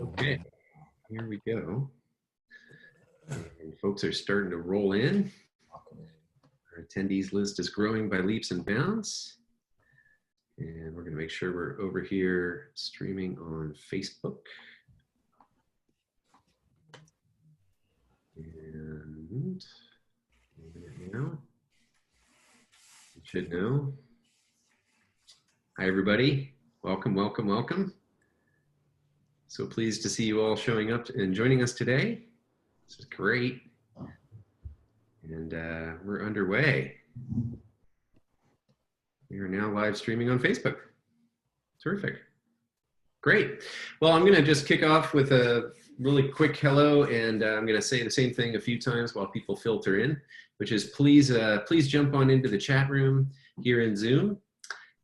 Okay, here we go. And folks are starting to roll in. Our attendees list is growing by leaps and bounds. And we're going to make sure we're over here streaming on Facebook. And now, you should know. Hi, everybody. Welcome, welcome, welcome. So pleased to see you all showing up and joining us today. This is great. And we're underway. We are now live streaming on Facebook. Terrific. Great. Well, I'm going to just kick off with a really quick hello, and I'm going to say the same thing a few times while people filter in, which is please jump on into the chat room here in Zoom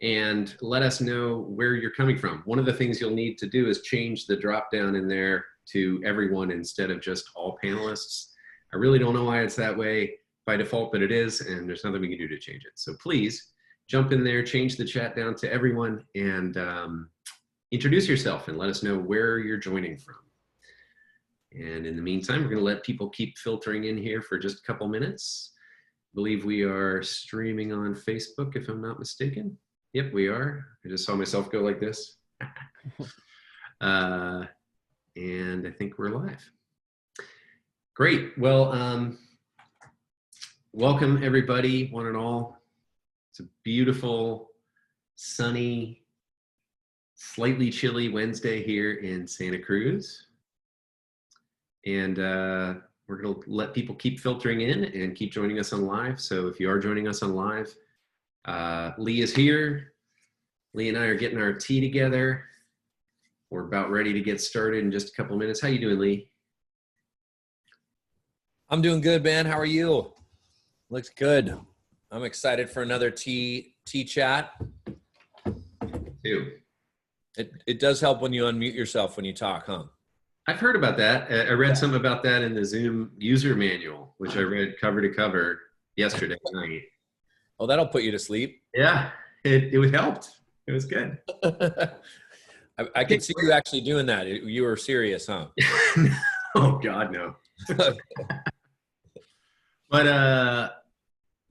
and let us know where you're coming from. One of the things you'll need to do is change the drop down in there to everyone instead of just all panelists. I really don't know why it's that way by default, but it is, and there's nothing we can do to change it. So please jump in there, change the chat down to everyone, and introduce yourself and let us know where you're joining from. And in the meantime, we're going to let people keep filtering in here for just a couple minutes. I believe we are streaming on Facebook, if I'm not mistaken. Yep, we are. I just saw myself go like this. And I think we're live. Great. Well, welcome everybody, one and all. It's a beautiful, sunny, slightly chilly Wednesday here in Santa Cruz. And we're going to let people keep filtering in and keep joining us on live. So if you are joining us on live, Lee is here. Lee and I are getting our tea together. We're about ready to get started in just a couple minutes. How you doing, Lee? I'm doing good, man. How are you? Looks good. I'm excited for another tea chat. Too. It does help when you unmute yourself when you talk, huh? I've heard about that. I read something about that in the Zoom user manual, which I read cover to cover yesterday night. Oh, that'll put you to sleep. Yeah, it helped. It was good. I can see you actually doing that. You were serious, huh? Oh, God, no. But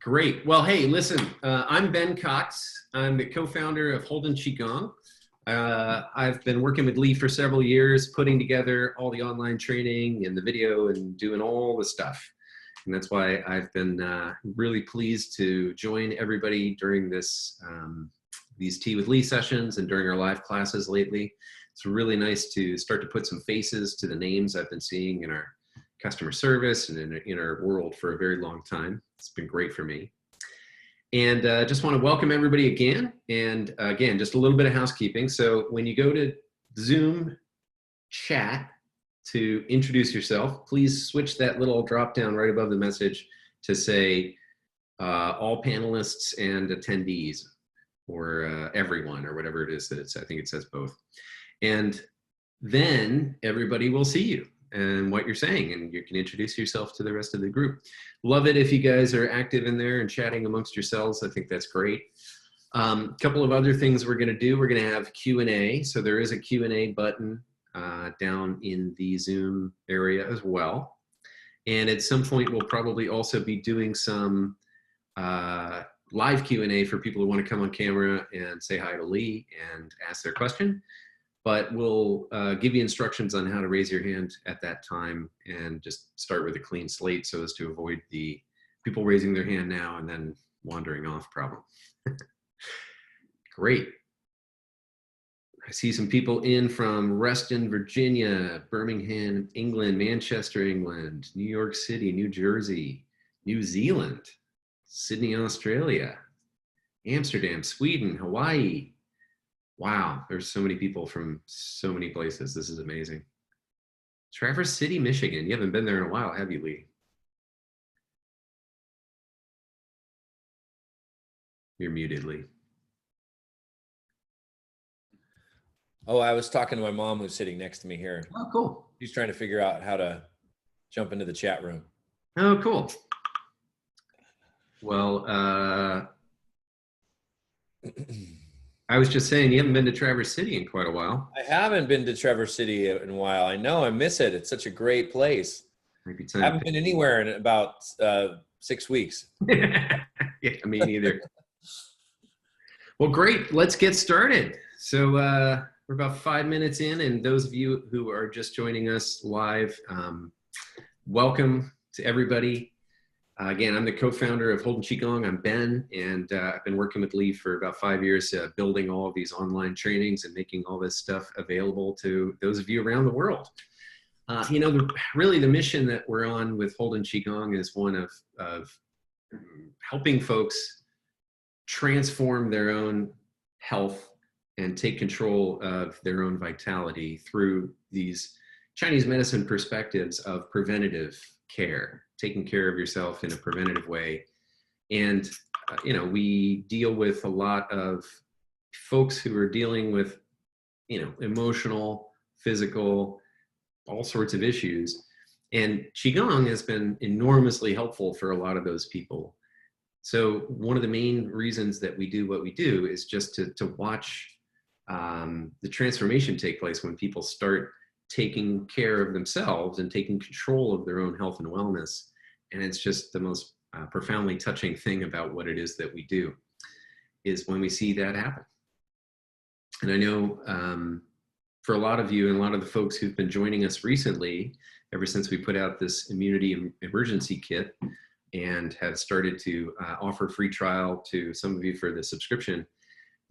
great. Well, hey, listen, I'm Ben Cox. I'm the co-founder of Holden Qigong. I've been working with Lee for several years, putting together all the online training and the video and doing all the stuff. And that's why I've been really pleased to join everybody during this these Tea with Lee sessions and during our live classes lately. It's really nice to start to put some faces to the names I've been seeing in our customer service and in our world for a very long time. It's been great for me. And just want to welcome everybody again. And again, just a little bit of housekeeping. So when you go to Zoom chat to introduce yourself, please switch that little drop down right above the message to say all panelists and attendees, or everyone, or whatever it is that it's. I think it says both. And then everybody will see you and what you're saying, and you can introduce yourself to the rest of the group. Love it if you guys are active in there and chatting amongst yourselves. I think that's great. Couple of other things we're going to do. We're going to have Q&A. So there is a Q&A button down in the Zoom area as well. And at some point, we'll probably also be doing some live Q&A for people who want to come on camera and say hi to Lee and ask their question. But we'll give you instructions on how to raise your hand at that time and just start with a clean slate so as to avoid the people raising their hand now and then wandering off problem. Great. I see some people in from Reston, Virginia, Birmingham, England, Manchester, England, New York City, New Jersey, New Zealand, Sydney, Australia, Amsterdam, Sweden, Hawaii. Wow, there's so many people from so many places. This is amazing. Traverse City, Michigan. You haven't been there in a while, have you, Lee? You're muted, Lee. Oh, I was talking to my mom who's sitting next to me here. Oh, cool. She's trying to figure out how to jump into the chat room. Oh, cool. Well, I was just saying, you haven't been to Traverse City in quite a while. I haven't been to Traverse City in a while. I know, I miss it. It's such a great place. Maybe I time. haven't been anywhere in about 6 weeks. Yeah, me neither. Well, great. Let's get started. So we're about 5 minutes in, and those of you who are just joining us live, welcome to everybody. Again, I'm the co-founder of Holden Qigong. I'm Ben, and I've been working with Lee for about 5 years, building all of these online trainings and making all this stuff available to those of you around the world. Really the mission that we're on with Holden Qigong is one of helping folks transform their own health and take control of their own vitality through these Chinese medicine perspectives of preventative care, taking care of yourself in a preventative way. And, we deal with a lot of folks who are dealing with, emotional, physical, all sorts of issues. And Qigong has been enormously helpful for a lot of those people. So one of the main reasons that we do what we do is just to watch the transformation take place when people start taking care of themselves and taking control of their own health and wellness. And it's just the most profoundly touching thing about what it is that we do is when we see that happen. And I know for a lot of you and a lot of the folks who've been joining us recently, ever since we put out this immunity emergency kit and have started to offer free trial to some of you for the subscription,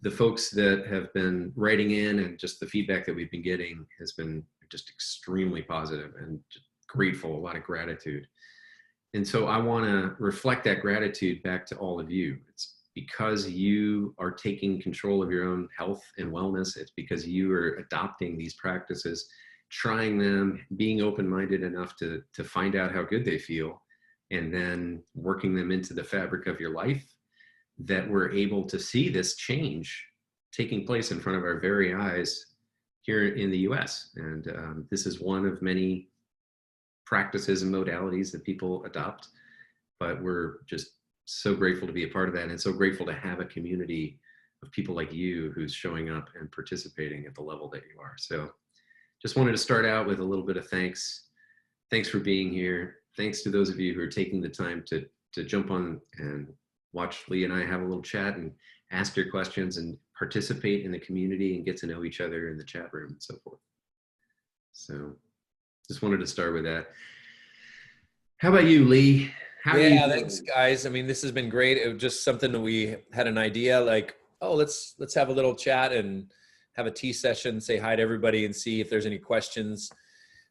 the folks that have been writing in and just the feedback that we've been getting has been just extremely positive and grateful, a lot of gratitude. And so I want to reflect that gratitude back to all of you. It's because you are taking control of your own health and wellness. It's because you are adopting these practices, trying them, being open-minded enough to find out how good they feel, and then working them into the fabric of your life, that we're able to see this change taking place in front of our very eyes here in the US. And this is one of many practices and modalities that people adopt, but we're just so grateful to be a part of that, and so grateful to have a community of people like you who's showing up and participating at the level that you are. So just wanted to start out with a little bit of thanks. Thanks for being here. Thanks to those of you who are taking the time to jump on and watch Lee and I have a little chat and ask your questions and participate in the community and get to know each other in the chat room and so forth. So just wanted to start with that. How about you, Lee? How are you doing? Thanks, guys. I mean, this has been great. It was just something that we had an idea like, oh, let's have a little chat and have a tea session, say hi to everybody and see if there's any questions,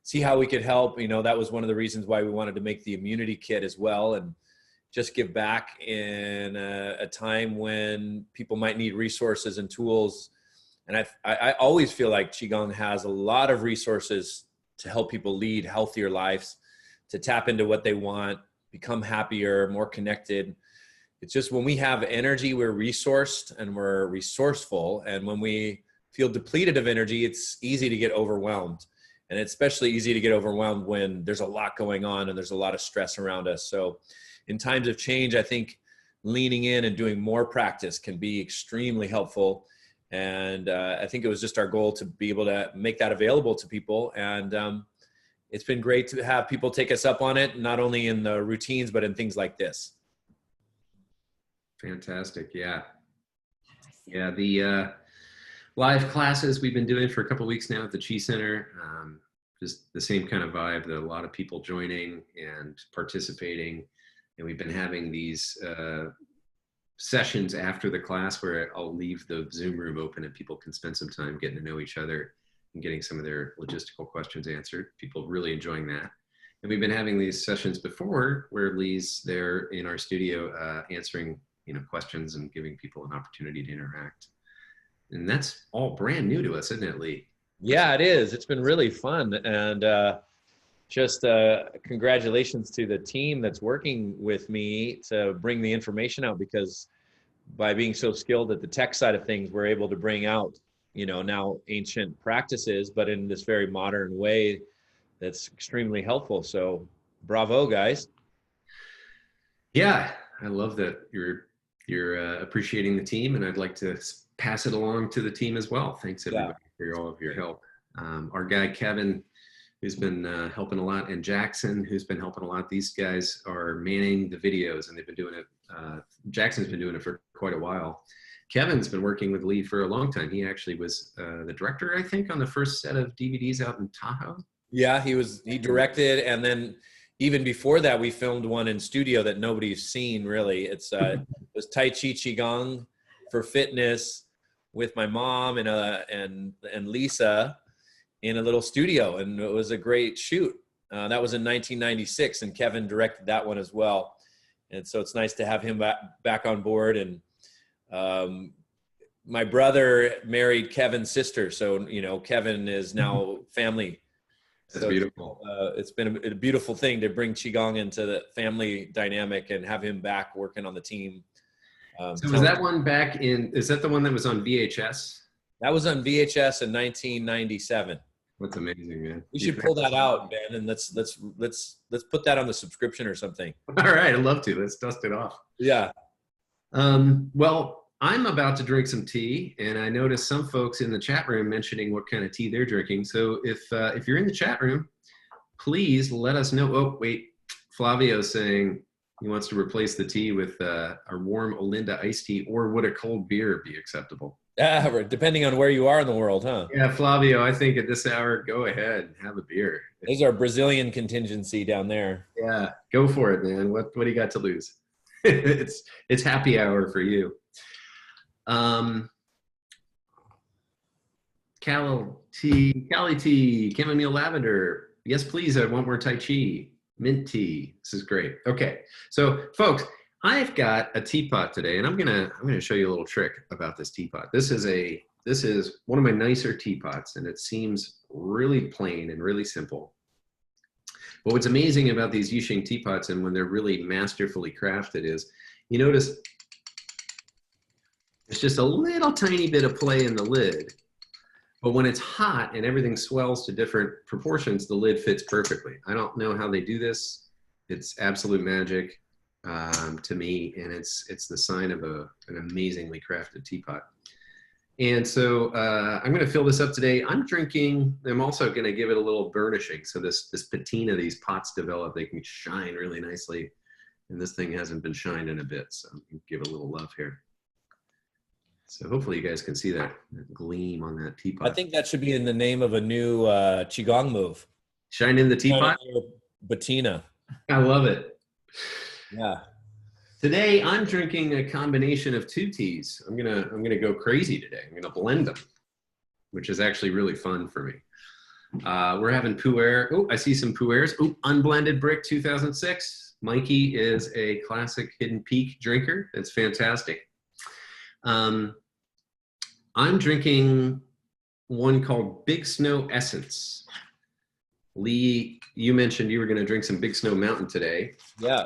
see how we could help. That was one of the reasons why we wanted to make the immunity kit as well, and just give back in a time when people might need resources and tools. And I always feel like Qigong has a lot of resources to help people lead healthier lives, to tap into what they want, become happier, more connected. It's just when we have energy, we're resourced and we're resourceful. And when we feel depleted of energy, it's easy to get overwhelmed. And it's especially easy to get overwhelmed when there's a lot going on and there's a lot of stress around us. So in times of change, I think leaning in and doing more practice can be extremely helpful. And I think it was just our goal to be able to make that available to people. And it's been great to have people take us up on it, not only in the routines, but in things like this. Fantastic. Yeah. The live classes we've been doing for a couple of weeks now at the Qi Center, just the same kind of vibe, that a lot of people joining and participating. And we've been having these sessions after the class where I'll leave the Zoom room open and people can spend some time getting to know each other and getting some of their logistical questions answered. People really enjoying that. And we've been having these sessions before where Lee's there in our studio answering questions and giving people an opportunity to interact. And that's all brand new to us, isn't it, Lee? Yeah, it is. It's been really fun. And just congratulations to the team that's working with me to bring the information out, because by being so skilled at the tech side of things, we're able to bring out, now ancient practices, but in this very modern way that's extremely helpful. So bravo, guys. Yeah, I love that you're appreciating the team, and I'd like to pass it along to the team as well. Thanks everybody for all of your help. Our guy Kevin, who's been helping a lot, and Jackson, who's been helping a lot. These guys are manning the videos, and they've been doing it. Jackson's been doing it for quite a while. Kevin's been working with Lee for a long time. He actually was the director, I think, on the first set of DVDs out in Tahoe. Yeah, he directed, and then even before that, we filmed one in studio that nobody's seen really. It was Tai Chi Qigong for fitness with my mom and Lisa in a little studio, and it was a great shoot. That was in 1996, and Kevin directed that one as well. And so it's nice to have him back on board. And my brother married Kevin's sister, so Kevin is now family. That's beautiful. It's been a beautiful thing to bring Qigong into the family dynamic and have him back working on the team. So was that one back in? Is that the one that was on VHS? That was on VHS in 1997. That's amazing, man. We should pull that out, Ben, and let's put that on the subscription or something. All right, I'd love to. Let's dust it off. Yeah. Well, I'm about to drink some tea, and I noticed some folks in the chat room mentioning what kind of tea they're drinking. So if you're in the chat room, please let us know. Oh, wait, Flavio's saying he wants to replace the tea with a warm Olinda iced tea, or would a cold beer be acceptable? Depending on where you are in the world, huh? Yeah, Flavio, I think at this hour, go ahead, have a beer. There's our Brazilian contingency down there. Yeah, go for it, man. What do you got to lose? it's happy hour for you. Cali tea, chamomile lavender. Yes, please. I want more Tai Chi. Mint tea. This is great. Okay, so folks, I've got a teapot today, and I'm gonna show you a little trick about this teapot. This is one of my nicer teapots, and it seems really plain and really simple. But what's amazing about these Yusheng teapots, and when they're really masterfully crafted, is you notice it's just a little tiny bit of play in the lid. But when it's hot and everything swells to different proportions, the lid fits perfectly. I don't know how they do this. It's absolute magic to me, and it's the sign of an amazingly crafted teapot. And so I'm going to fill this up today. I'm also going to give it a little burnishing. So this patina these pots develop, they can shine really nicely. And this thing hasn't been shined in a bit, so give it a little love here. So hopefully you guys can see that gleam on that teapot. I think that should be in the name of a new Qigong move. Shine in the teapot? Patina. I love it. Yeah. Today I'm drinking a combination of two teas. I'm gonna go crazy today. I'm gonna blend them, which is actually really fun for me. We're having Pu'er. Oh, I see some Pu'ers. Oh, Unblended Brick 2006. Mikey is a classic Hidden Peak drinker. It's fantastic. I'm drinking one called Big Snow Essence. Lee, you mentioned you were going to drink some Big Snow Mountain today. Yeah.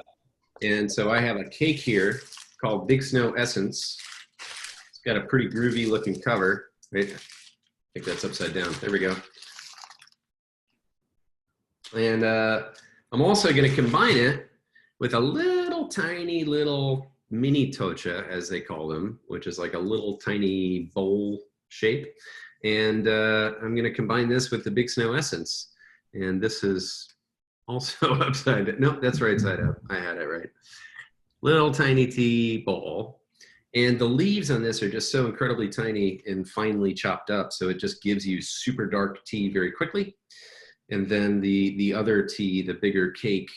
And so I have a cake here called Big Snow Essence. It's got a pretty groovy looking cover. Wait, I think that's upside down. There we go. And I'm also going to combine it with a little tiny little mini tocha, as they call them, which is like a little tiny bowl shape. And I'm going to combine this with the Big Snow Essence. And this is also upside down. Nope, that's right side up. I had it right. Little tiny tea bowl. And the leaves on this are just so incredibly tiny and finely chopped up. So it just gives you super dark tea very quickly. And then the other tea, the bigger cake,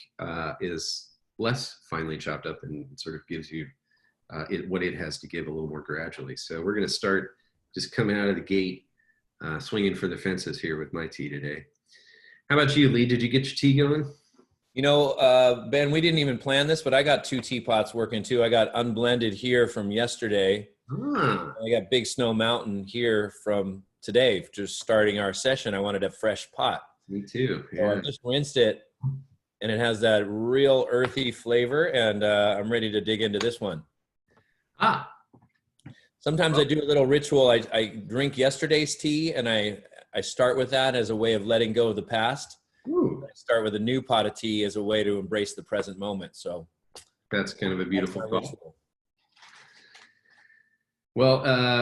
is less finely chopped up and sort of gives you what it has to give a little more gradually. So we're going to start just coming out of the gate, swinging for the fences here with my tea today. How about you, Lee? Did you get your tea going? You know, Ben, we didn't even plan this, but I got two teapots working too. I got Unblended here from yesterday. Ah. I got Big Snow Mountain here from today, just starting our session. I wanted a fresh pot. Me too. Yeah. So I just rinsed it, and it has that real earthy flavor, and I'm ready to dig into this one. Ah. Sometimes I do a little ritual. I drink yesterday's tea, and I start with that as a way of letting go of the past. Ooh. I start with a new pot of tea as a way to embrace the present moment. So that's kind of a beautiful thought. Well,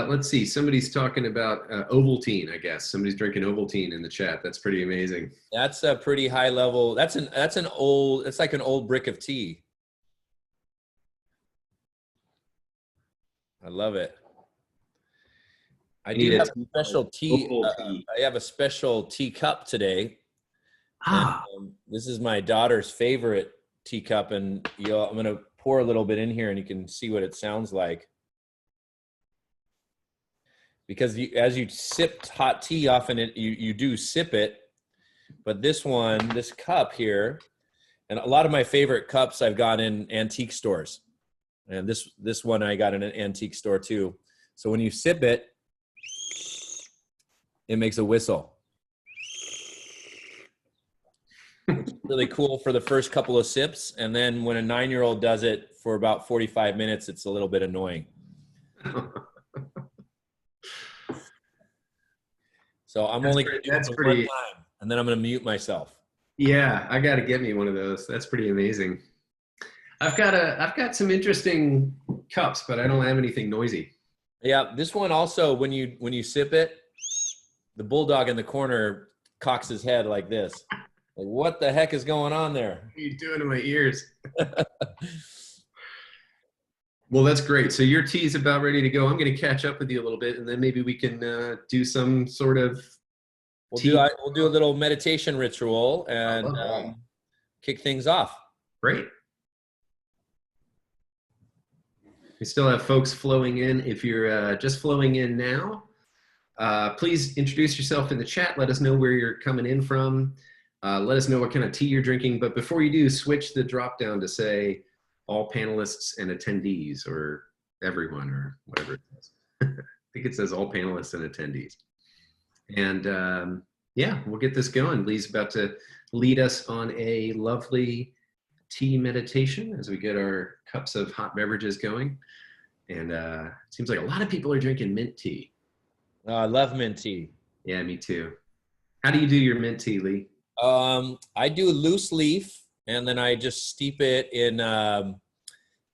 let's see. Somebody's talking about Ovaltine, I guess. Somebody's drinking Ovaltine in the chat. That's pretty amazing. That's a pretty high level. It's like an old brick of tea. I love it. I do have a special tea. I have a special teacup today. Ah. And, this is my daughter's favorite teacup, and I'm going to pour a little bit in here, and you can see what it sounds like. Because as you sip hot tea, often you do sip it, but this cup here, and a lot of my favorite cups I've got in antique stores, and this one I got in an antique store too. So when you sip it, it makes a whistle. Which is really cool for the first couple of sips, and then when a 9-year-old does it for about 45 minutes, it's a little bit annoying. So I'm only going to do it for one time, and then I'm going to mute myself. Yeah, I got to get me one of those. That's pretty amazing. I've got some interesting cups, but I don't have anything noisy. Yeah, this one also, when you sip it, the bulldog in the corner cocks his head like this. Like, what the heck is going on there? What are you doing to my ears? Well, that's great. So your tea's about ready to go. I'm going to catch up with you a little bit, and then maybe we can do some sort of we'll do a little meditation ritual and kick things off. Great. We still have folks flowing in. If you're just flowing in now, please introduce yourself in the chat. Let us know where you're coming in from. Let us know what kind of tea you're drinking. But before you do, switch the drop down to say all panelists and attendees, or everyone, or whatever it says. I think it says all panelists and attendees. And yeah, we'll get this going. Lee's about to lead us on a lovely tea meditation as we get our cups of hot beverages going. And it seems like a lot of people are drinking mint tea. Oh, I love mint tea. Yeah, me too. How do you do your mint tea, Lee? I do loose leaf, and then I just steep it in,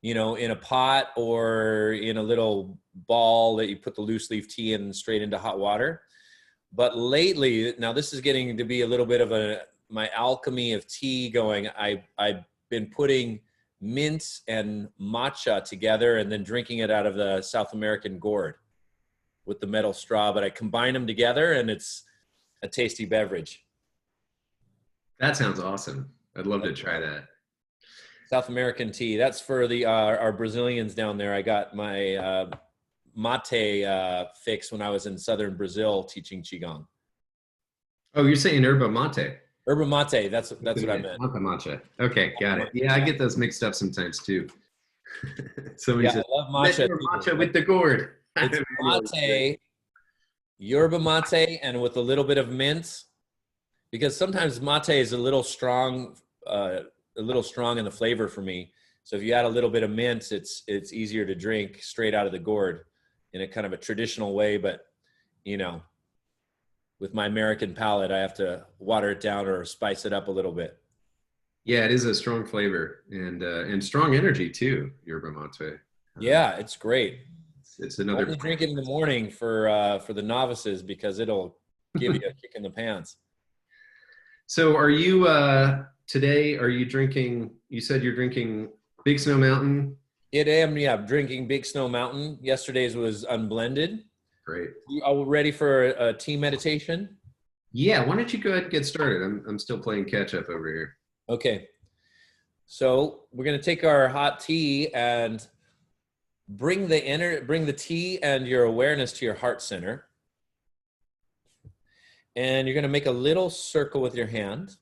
in a pot or in a little ball that you put the loose leaf tea in straight into hot water. But lately, now this is getting to be a little bit of my alchemy of tea going. I've been putting mint and matcha together and then drinking it out of the South American gourd with the metal straw, but I combine them together and it's a tasty beverage. That sounds awesome. I'd love to try that. South American tea. That's for our Brazilians down there. I got my mate fix when I was in southern Brazil teaching Qigong. Oh, you're saying yerba mate? Yerba mate. That's what I meant. Matcha. Okay, got it. Yeah, I get those mixed up sometimes too. I love matcha. Matcha with the gourd. It's mate, yerba mate, and with a little bit of mint, because sometimes mate is a little strong in the flavor for me. So if you add a little bit of mint, it's easier to drink straight out of the gourd in a kind of a traditional way. But with my American palate, I have to water it down or spice it up a little bit. Yeah, it is a strong flavor and strong energy too, yerba mate. Yeah, it's great. It's another. Only drink it in the morning for the novices because it'll give you a kick in the pants. So are you today? Are you drinking? You said you're drinking Big Snow Mountain. Yeah, drinking Big Snow Mountain. Yesterday's was unblended. Great. Are we ready for a tea meditation? Yeah, why don't you go ahead and get started? I'm still playing catch up over here. Okay. So we're gonna take our hot tea and bring the tea and your awareness to your heart center. And you're gonna make a little circle with your hand.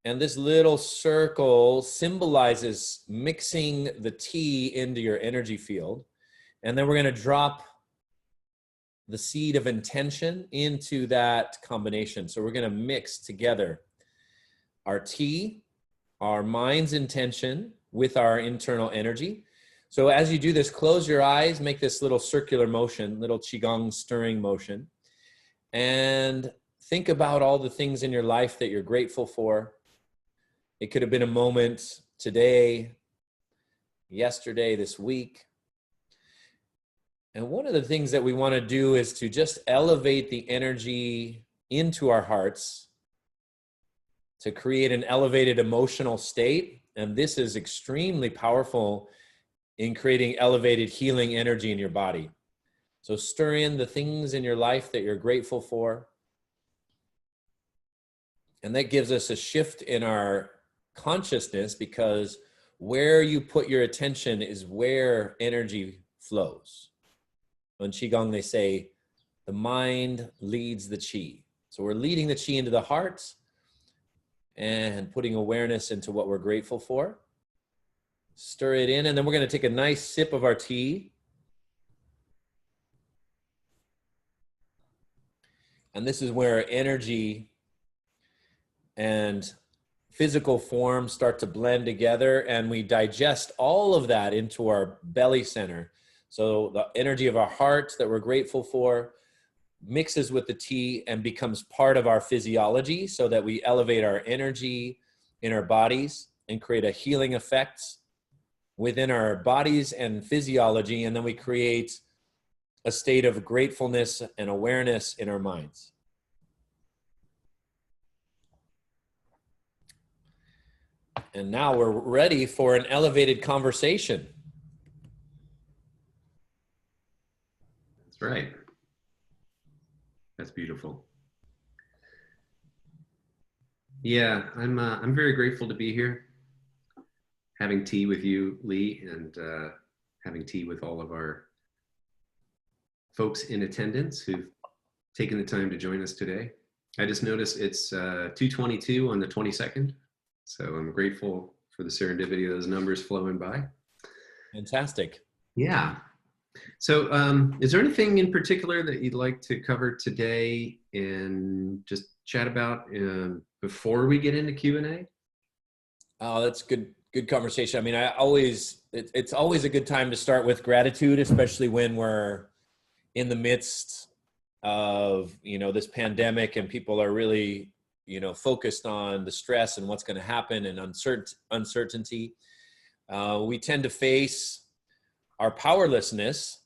And this little circle symbolizes mixing the tea into your energy field. And then we're going to drop the seed of intention into that combination. So we're going to mix together our tea, our mind's intention with our internal energy. So as you do this, close your eyes, make this little circular motion, little Qigong stirring motion, and think about all the things in your life that you're grateful for. It could have been a moment today, yesterday, this week. And one of the things that we want to do is to just elevate the energy into our hearts to create an elevated emotional state. And this is extremely powerful in creating elevated healing energy in your body. So stir in the things in your life that you're grateful for. And that gives us a shift in our consciousness, because where you put your attention is where energy flows. In Qigong, they say, the mind leads the Qi. So we're leading the Qi into the heart and putting awareness into what we're grateful for. Stir it in, and then we're going to take a nice sip of our tea. And this is where energy and physical form start to blend together, and we digest all of that into our belly center. So the energy of our heart that we're grateful for mixes with the tea and becomes part of our physiology, so that we elevate our energy in our bodies and create a healing effect within our bodies and physiology. And then we create a state of gratefulness and awareness in our minds. And now we're ready for an elevated conversation. That's right. That's beautiful. Yeah, I'm very grateful to be here, having tea with you, Lee, and having tea with all of our folks in attendance who've taken the time to join us today. I just noticed it's 2:22 on the 22nd, so I'm grateful for the serendipity of those numbers flowing by. Fantastic. Yeah. So is there anything in particular that you'd like to cover today and just chat about before we get into Q&A? Oh, that's good conversation. I mean, it's always a good time to start with gratitude, especially when we're in the midst of, this pandemic and people are really, focused on the stress and what's going to happen and uncertainty. We tend to face our powerlessness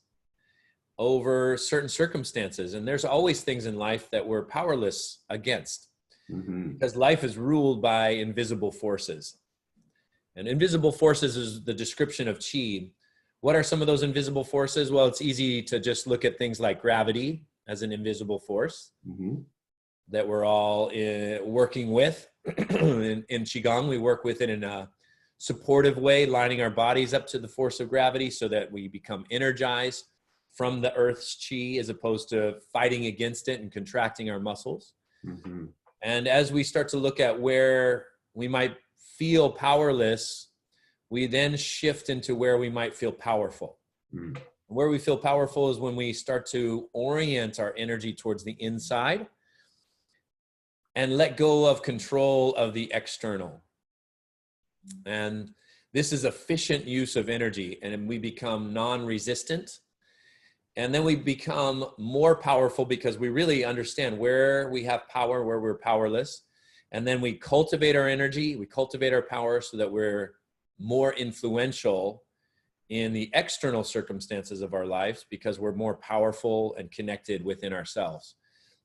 over certain circumstances. And there's always things in life that we're powerless against, because life is ruled by invisible forces. And invisible forces is the description of Qi. What are some of those invisible forces? Well, it's easy to just look at things like gravity as an invisible force that we're all working with. in Qigong, we work with it in a supportive way, lining our bodies up to the force of gravity so that we become energized from the earth's Qi, as opposed to fighting against it and contracting our muscles. And as we start to look at where we might feel powerless, we then shift into where we might feel powerful. Where we feel powerful is when we start to orient our energy towards the inside and let go of control of the external. And this is efficient use of energy, and we become non-resistant. And then we become more powerful because we really understand where we have power, where we're powerless. And then we cultivate our energy, we cultivate our power so that we're more influential in the external circumstances of our lives, because we're more powerful and connected within ourselves.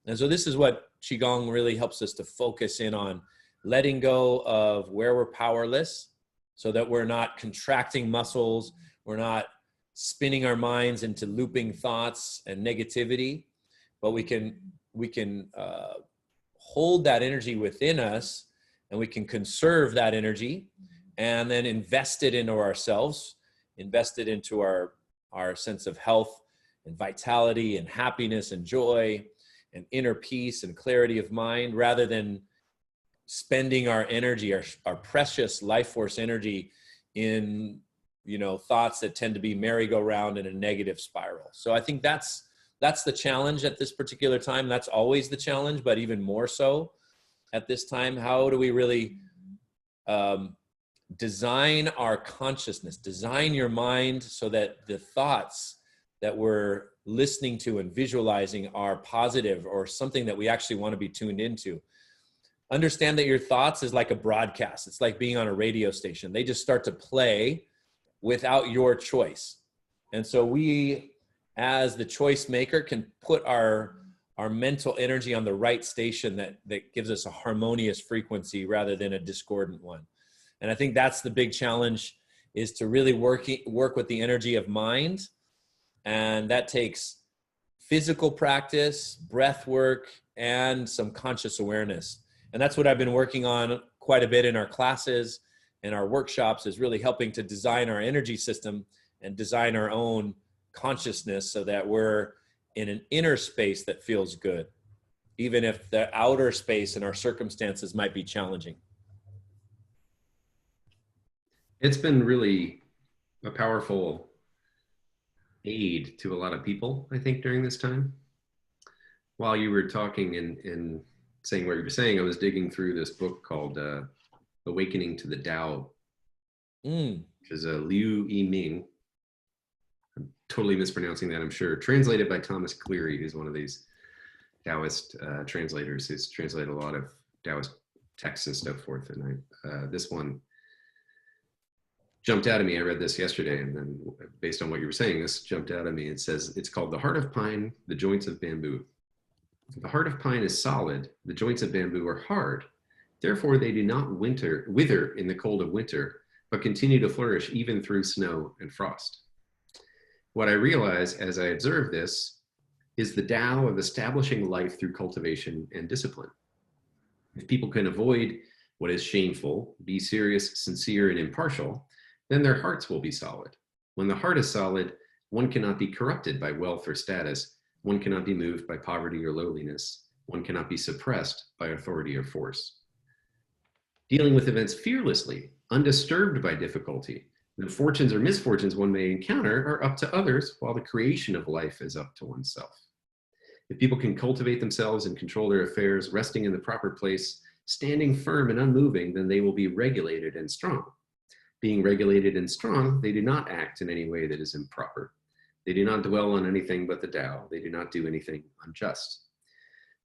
And so this is what Qigong really helps us to focus in on, letting go of where we're powerless so that we're not contracting muscles, we're not spinning our minds into looping thoughts and negativity, but we can hold that energy within us, and we can conserve that energy and then invest it into ourselves, invest it into our sense of health and vitality and happiness and joy and inner peace and clarity of mind, rather than spending our energy, our precious life force energy in, thoughts that tend to be merry-go-round in a negative spiral. So I think that's the challenge at this particular time. That's always the challenge, but even more so at this time. How do we really design our consciousness, design your mind so that the thoughts that we're listening to and visualizing are positive, or something that we actually want to be tuned into? Understand that your thoughts is like a broadcast. It's like being on a radio station. They just start to play without your choice. And so we as the choice maker, can put our mental energy on the right station that gives us a harmonious frequency rather than a discordant one. And I think that's the big challenge, is to really work with the energy of mind. And that takes physical practice, breath work, and some conscious awareness. And that's what I've been working on quite a bit in our classes and our workshops, is really helping to design our energy system and design our own consciousness so that we're in an inner space that feels good, even if the outer space and our circumstances might be challenging. It's been really a powerful aid to a lot of people, I think, during this time. While you were talking and saying what you were saying, I was digging through this book called Awakening to the Tao, which is Liu Yiming. I'm totally mispronouncing that, I'm sure. Translated by Thomas Cleary, who's one of these Taoist translators who's translated a lot of Taoist texts and so forth. And this one jumped out at me. I read this yesterday, and then based on what you were saying, this jumped out at me. It says, it's called The Heart of Pine, the Joints of Bamboo. The heart of pine is solid, the joints of bamboo are hard. Therefore, they do not wither in the cold of winter, but continue to flourish even through snow and frost. What I realize as I observe this is the Tao of establishing life through cultivation and discipline. If people can avoid what is shameful, be serious, sincere, and impartial, then their hearts will be solid. When the heart is solid, one cannot be corrupted by wealth or status. One cannot be moved by poverty or lowliness. One cannot be suppressed by authority or force. Dealing with events fearlessly, undisturbed by difficulty, the fortunes or misfortunes one may encounter are up to others, while the creation of life is up to oneself. If people can cultivate themselves and control their affairs, resting in the proper place, standing firm and unmoving, then they will be regulated and strong. Being regulated and strong, they do not act in any way that is improper. They do not dwell on anything but the Tao. They do not do anything unjust.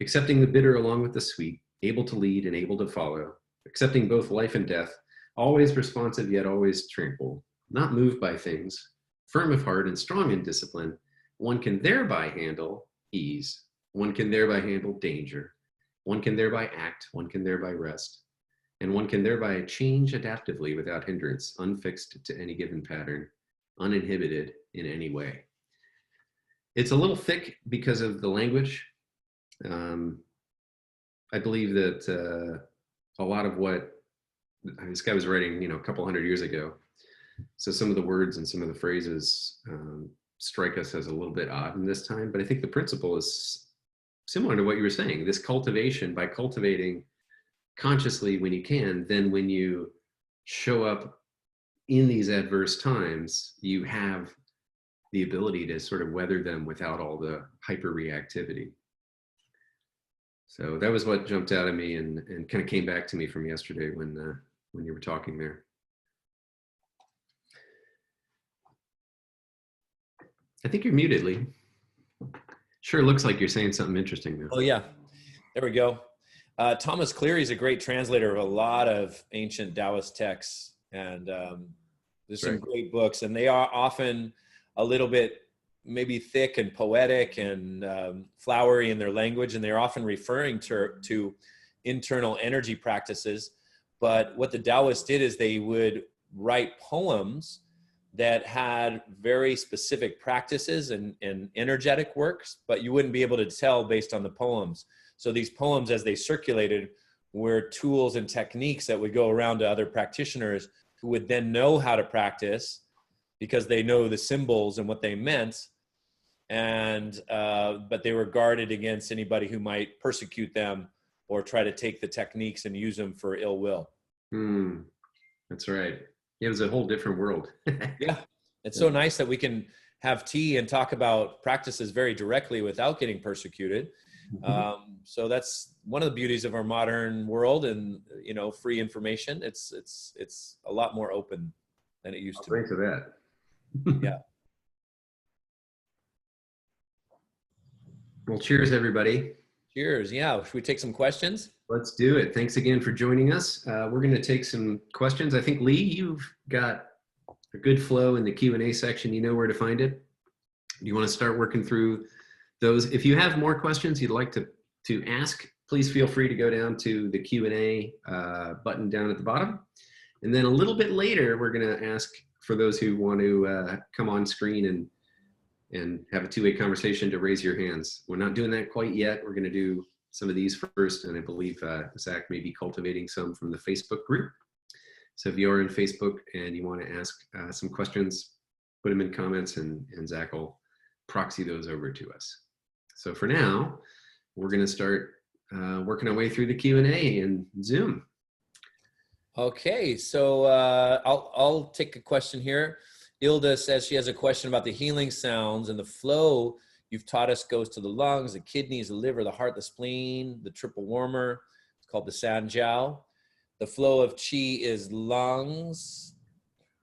Accepting the bitter along with the sweet, able to lead and able to follow, accepting both life and death, always responsive yet always tranquil, not moved by things, firm of heart and strong in discipline, one can thereby handle ease. One can thereby handle danger. One can thereby act. One can thereby rest. And one can thereby change adaptively without hindrance, unfixed to any given pattern, uninhibited in any way. It's a little thick because of the language. I believe that a lot of what this guy was writing, a couple hundred years ago. So some of the words and some of the phrases strike us as a little bit odd in this time, but I think the principle is similar to what you were saying. This cultivation, by cultivating consciously when you can, then when you show up in these adverse times, you have the ability to sort of weather them without all the hyper reactivity. So that was what jumped out at me and kind of came back to me from yesterday when you were talking there. I think you're muted, Lee. Sure looks like you're saying something interesting though. Oh yeah, there we go. Thomas Cleary is a great translator of a lot of ancient Taoist texts, and there's some great books, and they are often a little bit maybe thick and poetic and flowery in their language, and they're often referring to internal energy practices. But what the Taoists did is they would write poems that had very specific practices and energetic works, but you wouldn't be able to tell based on the poems. So these poems, as they circulated, were tools and techniques that would go around to other practitioners who would then know how to practice because they know the symbols and what they meant. And but they were guarded against anybody who might persecute them or try to take the techniques and use them for ill will. That's right. It was a whole different world. Yeah. It's so nice that we can have tea and talk about practices very directly without getting persecuted. So that's one of the beauties of our modern world, and free information. It's a lot more open than it used to be. Thanks for that. Yeah. Well, cheers, everybody. Cheers. Yeah. Should we take some questions? Let's do it. Thanks again for joining us. We're going to take some questions. I think, Lee, you've got a good flow in the Q&A section. You know where to find it. Do you want to start working through those? If you have more questions you'd like to ask, please feel free to go down to the Q&A button down at the bottom. And then a little bit later, we're going to ask for those who want to come on screen and have a two-way conversation to raise your hands. We're not doing that quite yet. We're going to do some of these first, and I believe Zach may be cultivating some from the Facebook group. So if you're in Facebook and you want to ask some questions, put them in comments, and Zach will proxy those over to us. So for now, we're going to start working our way through the Q&A in Zoom. Okay, so I'll take a question here. Ilda says she has a question about the healing sounds and the flow you've taught us goes to the lungs, the kidneys, the liver, the heart, the spleen, the triple warmer. It's called the Sanjiao. The flow of qi is lungs,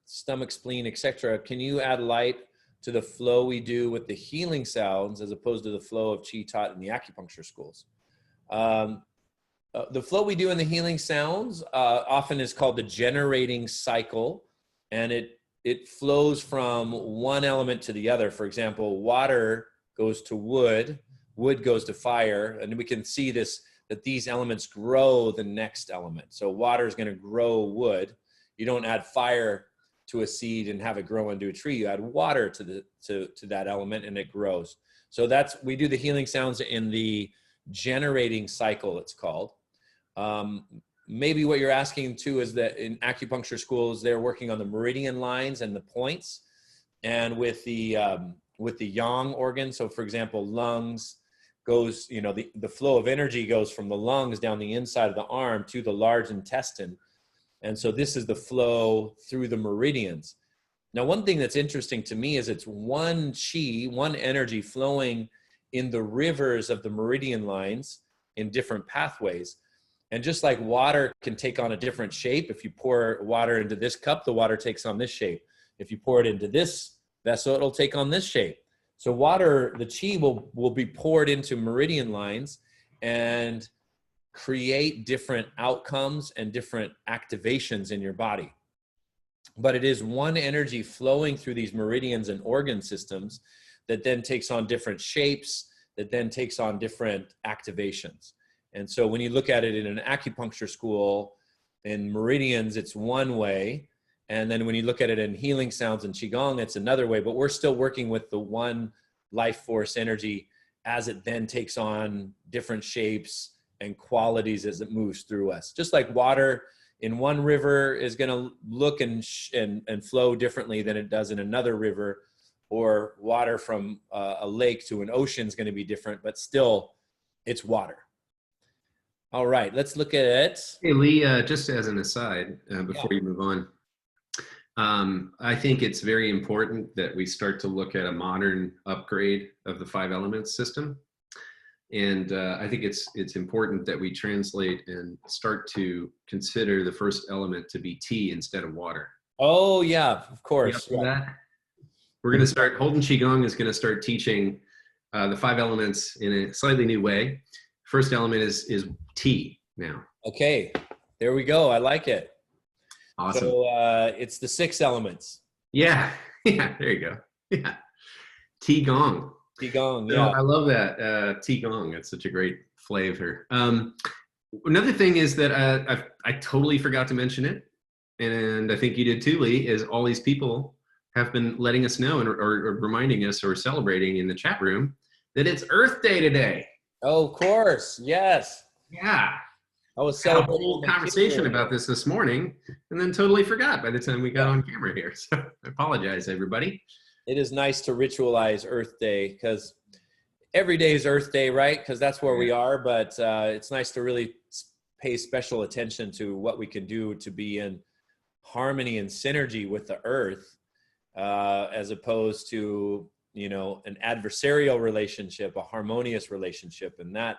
stomach, spleen, etc. Can you add light to the flow we do with the healing sounds as opposed to the flow of qi taught in the acupuncture schools? The flow we do in the healing sounds often is called the generating cycle, and it flows from one element to the other. For example, water goes to wood, wood goes to fire, and we can see this, that these elements grow the next element. So water is going to grow wood. You don't add fire to a seed and have it grow into a tree. You add water to that element and it grows. So we do the healing sounds in the generating cycle, it's called. Maybe what you're asking too is that in acupuncture schools, they're working on the meridian lines and the points, and with the yang organ. So for example, lungs goes, the flow of energy goes from the lungs down the inside of the arm to the large intestine. And so this is the flow through the meridians. Now, one thing that's interesting to me is it's one qi, one energy flowing in the rivers of the meridian lines in different pathways. And just like water can take on a different shape, if you pour water into this cup, the water takes on this shape. If you pour it into this vessel, it'll take on this shape. So water, the qi will be poured into meridian lines and create different outcomes and different activations in your body. But it is one energy flowing through these meridians and organ systems that then takes on different shapes, that then takes on different activations. And so when you look at it in an acupuncture school, in meridians, it's one way. And then when you look at it in healing sounds and Qigong, it's another way. But we're still working with the one life force energy as it then takes on different shapes and qualities as it moves through us. Just like water in one river is going to look and flow differently than it does in another river, or water from a lake to an ocean is going to be different, but still it's water. All right, let's look at it. Hey, Lee, just as an aside, before you move on, I think it's very important that we start to look at a modern upgrade of the 5 elements system. And I think it's important that we translate and start to consider the first element to be tea instead of water. Oh, yeah, of course. Yeah. That? We're going to start, Holden Qigong is going to start teaching the 5 elements in a slightly new way. First element is tea now. Okay, there we go. I like it. Awesome. So it's the 6 elements. Yeah, yeah, there you go. Yeah, Qi Gong. Qi Gong, yeah. I love that, Qi Gong. It's such a great flavor. Another thing is that I totally forgot to mention it, and I think you did too, Lee, is all these people have been letting us know or reminding us or celebrating in the chat room that it's Earth Day today. Oh, of course, yes. Yeah. I was celebrating a whole conversation about this morning and then totally forgot by the time we got on camera here. So I apologize, everybody. It is nice to ritualize Earth Day because every day is Earth Day, right? Because that's where we are. But it's nice to really pay special attention to what we can do to be in harmony and synergy with the Earth, as opposed to, an adversarial relationship, a harmonious relationship. And that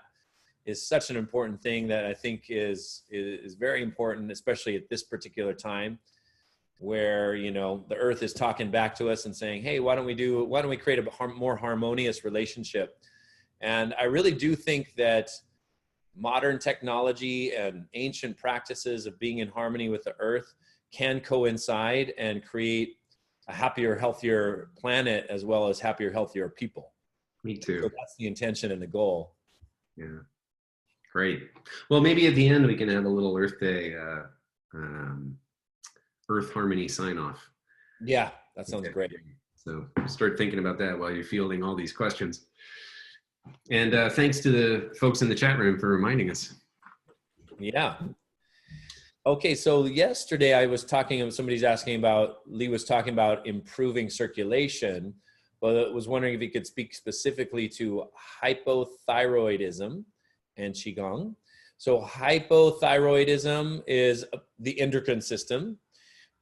is such an important thing that I think is very important, especially at this particular time where, the Earth is talking back to us and saying, hey, why don't we create a more harmonious relationship? And I really do think that modern technology and ancient practices of being in harmony with the Earth can coincide and create a happier, healthier planet, as well as happier, healthier people. Me too. So that's the intention and the goal. Yeah. Great. Well, maybe at the end we can have a little Earth Day, Earth Harmony sign off. Yeah, that sounds great. So start thinking about that while you're fielding all these questions. And thanks to the folks in the chat room for reminding us. Yeah. Okay, so yesterday I was talking, somebody's asking about, Lee was talking about improving circulation, but I was wondering if he could speak specifically to hypothyroidism and Qigong. So hypothyroidism is the endocrine system.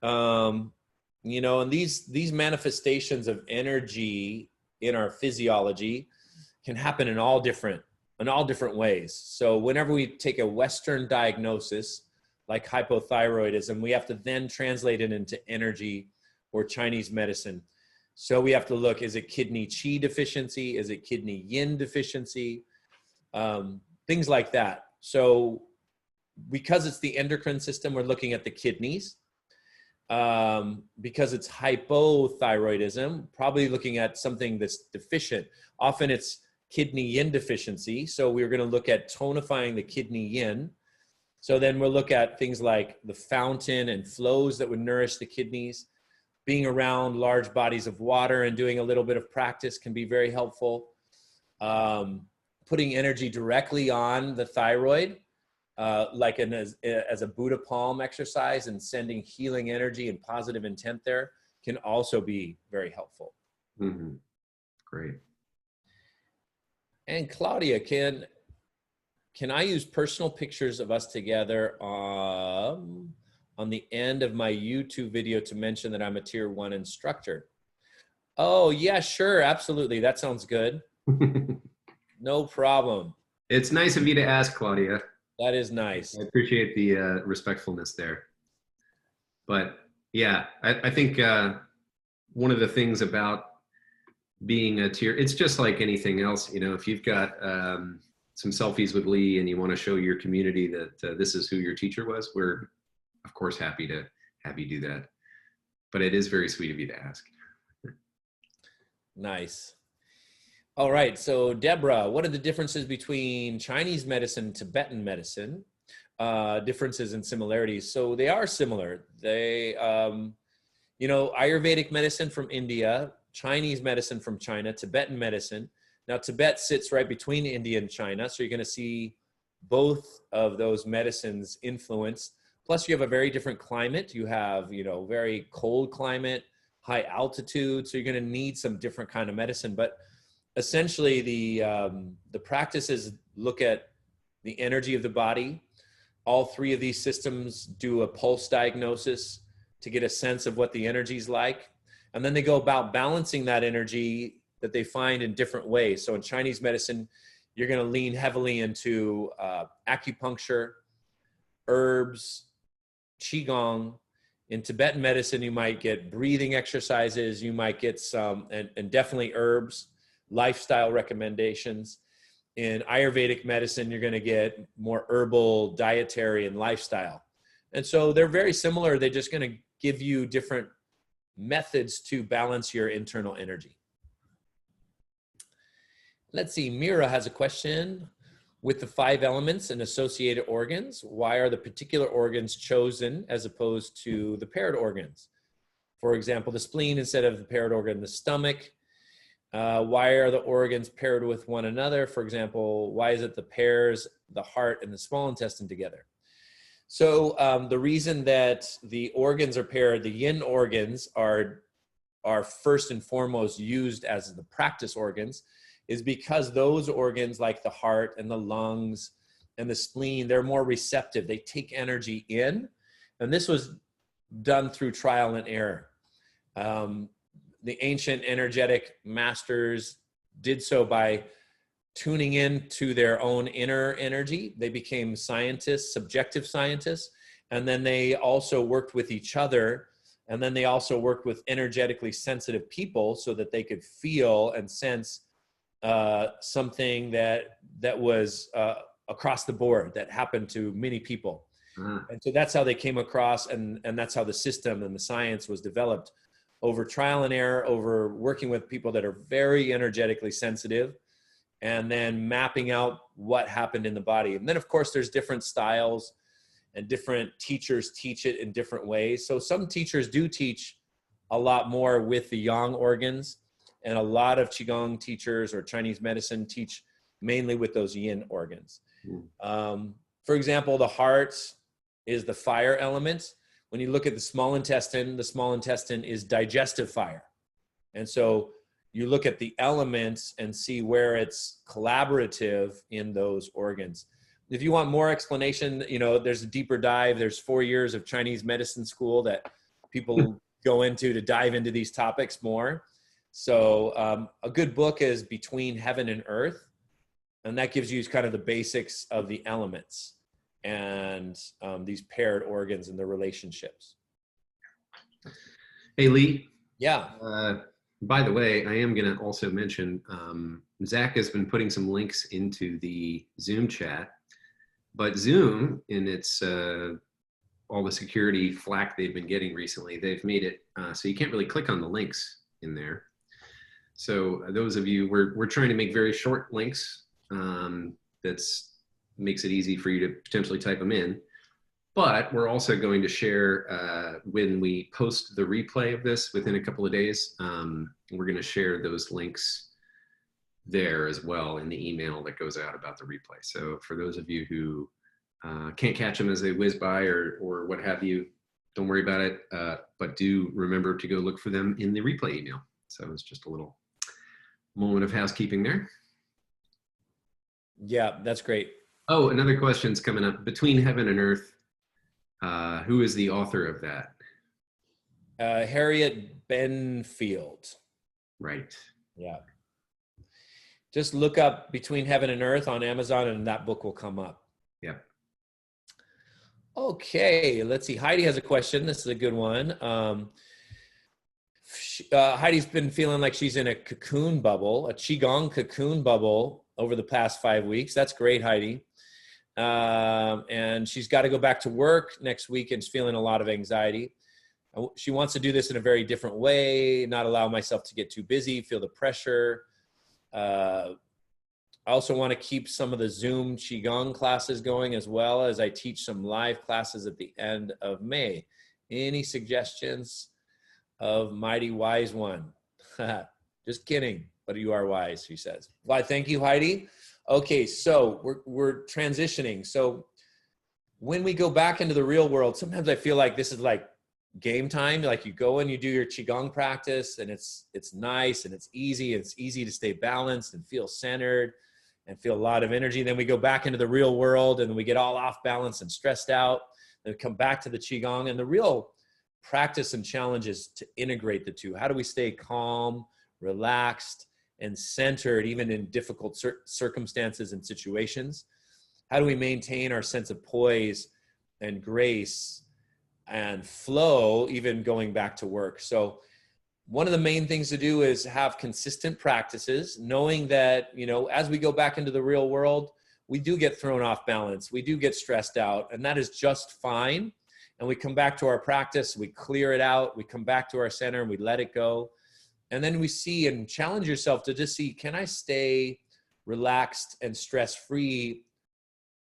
You know, and these manifestations of energy in our physiology can happen in all different ways. So whenever we take a Western diagnosis like hypothyroidism, we have to then translate it into energy or Chinese medicine. So we have to look, is it kidney qi deficiency? Is it kidney yin deficiency? Things like that. So because it's the endocrine system, we're looking at the kidneys. Because it's hypothyroidism, probably looking at something that's deficient. Often it's kidney yin deficiency. So we're going to look at tonifying the kidney yin. So then we'll look at things like the fountain and flows that would nourish the kidneys. Being around large bodies of water and doing a little bit of practice can be very helpful. Putting energy directly on the thyroid, like as a Buddha palm exercise, and sending healing energy and positive intent there can also be very helpful. Mm-hmm. Great. And Claudia, can I use personal pictures of us together on the end of my YouTube video to mention that I'm a Tier 1 instructor? Oh, yeah, sure. Absolutely. That sounds good. No problem. It's nice of you to ask, Claudia. That is nice. I appreciate the respectfulness there. But yeah, I think one of the things about being a tier, it's just like anything else. You know, if you've got some selfies with Lee and you want to show your community that this is who your teacher was, we're of course happy to have you do that. But it is very sweet of you to ask. Nice. All right, so Deborah, what are the differences between Chinese medicine and Tibetan medicine? Differences and similarities. So they are similar. They, you know, Ayurvedic medicine from India, Chinese medicine from China, Tibetan medicine. Now, Tibet sits right between India and China, so you're going to see both of those medicines influenced. Plus, you have a very different climate. You have, you know, very cold climate, high altitude, so you're going to need some different kind of medicine. But essentially, the practices look at the energy of the body. All three of these systems do a pulse diagnosis to get a sense of what the energy is like. And then they go about balancing that energy that they find in different ways. So in Chinese medicine, you're going to lean heavily into acupuncture, herbs, Qigong. In Tibetan medicine, you might get breathing exercises. You might get some, and definitely herbs, lifestyle recommendations. In Ayurvedic medicine, you're going to get more herbal, dietary, and lifestyle. And so they're very similar. They're just going to give you different methods to balance your internal energy. Let's see, Mira has a question. With the 5 elements and associated organs, why are the particular organs chosen as opposed to the paired organs? For example, the spleen instead of the paired organ, the stomach. Why are the organs paired with one another? For example, why is it the pairs the heart and the small intestine together? So the reason that the organs are paired, the yin organs are first and foremost used as the practice organs, is because those organs like the heart and the lungs and the spleen, they're more receptive. They take energy in. And this was done through trial and error. The ancient energetic masters did so by tuning in to their own inner energy. They became scientists, subjective scientists, and then they also worked with each other, and then they also worked with energetically sensitive people so that they could feel and sense something that was across the board that happened to many people. And so that's how they came across, and that's how the system and the science was developed over trial and error, over working with people that are very energetically sensitive, and then mapping out what happened in the body. And then of course there's different styles, and different teachers teach it in different ways. So some teachers do teach a lot more with the yang organs, and a lot of Qigong teachers or Chinese medicine teach mainly with those yin organs. For example, the heart is the fire element. When you look at the small intestine is digestive fire. And so you look at the elements and see where it's collaborative in those organs. If you want more explanation, you know, there's a deeper dive. There's 4 years of Chinese medicine school that people go into to dive into these topics more. So a good book is Between Heaven and Earth. And that gives you kind of the basics of the elements and these paired organs and their relationships. Hey, Lee. Yeah. By the way, I am going to also mention, Zach has been putting some links into the Zoom chat, but Zoom, in its all the security flack they've been getting recently, they've made it so you can't really click on the links in there. So those of you, we're trying to make very short links. That's makes it easy for you to potentially type them in. But we're also going to share, when we post the replay of this within a couple of days, we're going to share those links there as well in the email that goes out about the replay. So for those of you who can't catch them as they whiz by or what have you, don't worry about it, but do remember to go look for them in the replay email. So it's just a little moment of housekeeping there. Yeah, that's great. Oh, another question's coming up. Between Heaven and Earth, who is the author of that? Harriet Benfield. Right. Yeah. Just look up Between Heaven and Earth on Amazon and that book will come up. Yeah. Okay, let's see. Heidi has a question. This is a good one. Heidi's been feeling like she's in a cocoon bubble, a Qigong cocoon bubble over the past 5 weeks. That's great, Heidi. And she's got to go back to work next week and she's feeling a lot of anxiety. She wants to do this in a very different way, not allow myself to get too busy, feel the pressure. I also want to keep some of the Zoom Qigong classes going, as well as I teach some live classes at the end of May. Any suggestions of mighty wise one? Just kidding, but you are wise, she says. Why, thank you, Heidi. Okay, so we're transitioning. So when we go back into the real world, sometimes I feel like this is like game time. Like you go and you do your Qigong practice and it's nice and it's easy. It's easy to stay balanced and feel centered and feel a lot of energy. Then we go back into the real world and we get all off balance and stressed out. Then we come back to the Qigong, and the real practice and challenge is to integrate the two. How do we stay calm, relaxed, and centered even in difficult circumstances and situations? How do we maintain our sense of poise and grace and flow even going back to work? So one of the main things to do is have consistent practices, knowing that, you know, as we go back into the real world, we do get thrown off balance. We do get stressed out, and that is just fine. And we come back to our practice, we clear it out, we come back to our center and we let it go. And then we see and challenge yourself to just see, can I stay relaxed and stress-free?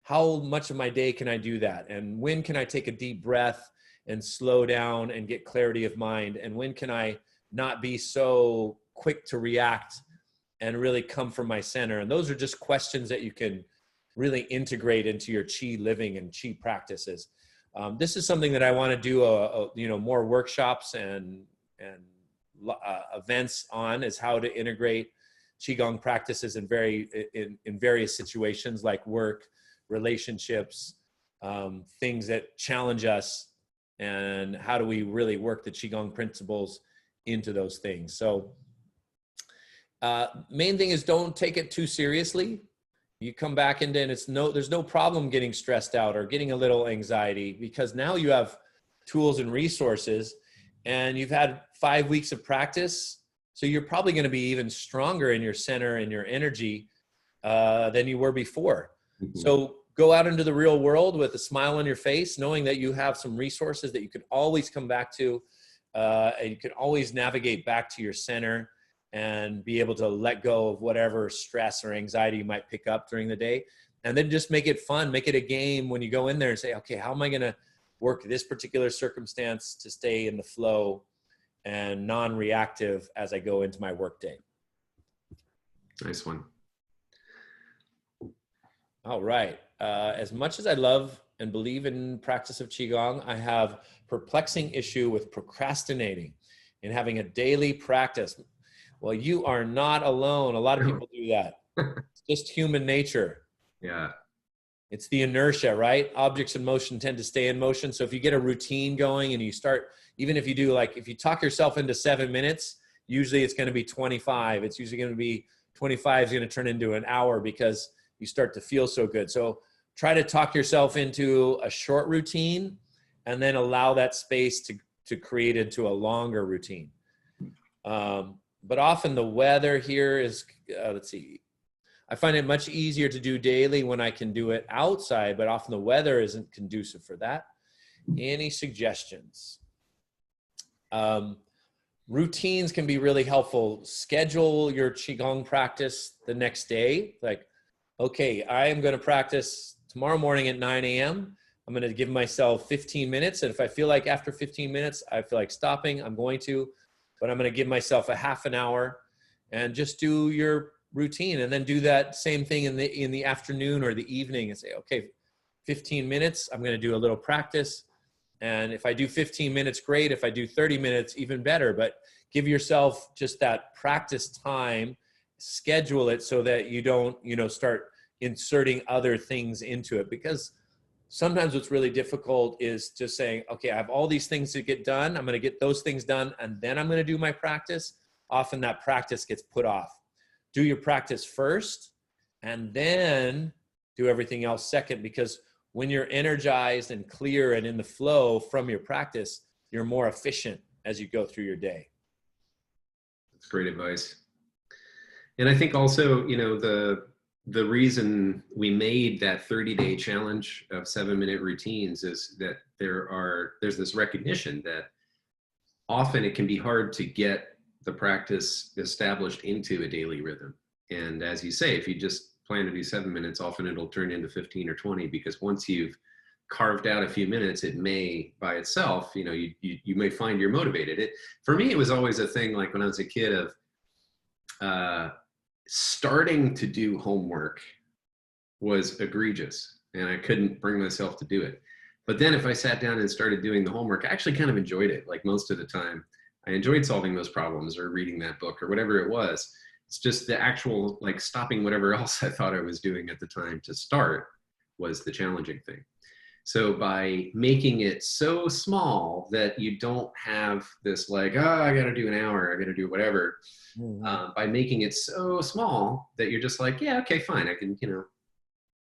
How much of my day can I do that? And when can I take a deep breath and slow down and get clarity of mind? And when can I not be so quick to react and really come from my center? And those are just questions that you can really integrate into your Qi living and Qi practices. This is something that I want to do more workshops and events on, is how to integrate Qigong practices in various situations like work, relationships, things that challenge us, and how do we really work the Qigong principles into those things. So main thing is don't take it too seriously. You come back into, and there's no problem getting stressed out or getting a little anxiety, because now you have tools and resources and you've had 5 weeks of practice. So you're probably going to be even stronger in your center and your energy than you were before. Mm-hmm. So go out into the real world with a smile on your face, knowing that you have some resources that you can always come back to and you can always navigate back to your center and be able to let go of whatever stress or anxiety you might pick up during the day. And then just make it fun, make it a game when you go in there and say, okay, how am I going to work this particular circumstance to stay in the flow and non-reactive as I go into my workday. Nice one. All right. As much as I love and believe in practice of Qigong, I have perplexing issue with procrastinating and having a daily practice. Well, you are not alone. A lot of people do that. It's just human nature. Yeah. It's the inertia, right? Objects in motion tend to stay in motion. So if you get a routine going and you start, even if you do like, if you talk yourself into 7 minutes, usually it's going to be 25. It's usually going to be 25 is going to turn into an hour because you start to feel so good. So try to talk yourself into a short routine and then allow that space to create into a longer routine. But often the weather here is, let's see, I find it much easier to do daily when I can do it outside, but often the weather isn't conducive for that. Any suggestions? Routines can be really helpful. Schedule your Qigong practice the next day. Like, okay, I am going to practice tomorrow morning at 9 a.m. I'm going to give myself 15 minutes. And if I feel like after 15 minutes, I feel like stopping, I'm going to, but I'm going to give myself a half an hour and just do your routine, and then do that same thing in the afternoon or the evening and say, okay, 15 minutes, I'm going to do a little practice. And if I do 15 minutes, great. If I do 30 minutes, even better. But give yourself just that practice time, schedule it so that you don't, start inserting other things into it. Because sometimes what's really difficult is just saying, okay, I have all these things to get done. I'm going to get those things done, and then I'm going to do my practice. Often that practice gets put off. Do your practice first and then do everything else second, because when you're energized and clear and in the flow from your practice, you're more efficient as you go through your day. That's great advice. And I think also, the reason we made that 30-day challenge of 7-minute routines is that there's this recognition that often it can be hard to get the practice established into a daily rhythm. And as you say, if you just plan to do 7 minutes, often it'll turn into 15 or 20, because once you've carved out a few minutes, it may by itself, you may find you're motivated. For me, it was always a thing, like when I was a kid, of starting to do homework was egregious and I couldn't bring myself to do it. But then if I sat down and started doing the homework, I actually kind of enjoyed it. Like most of the time, I enjoyed solving those problems or reading that book or whatever it was. It's just the actual, like, stopping whatever else I thought I was doing at the time to start was the challenging thing. So by making it so small that you don't have this like, oh, I got to do an hour, I got to do whatever. By making it so small that you're just like, yeah, okay, fine. I can,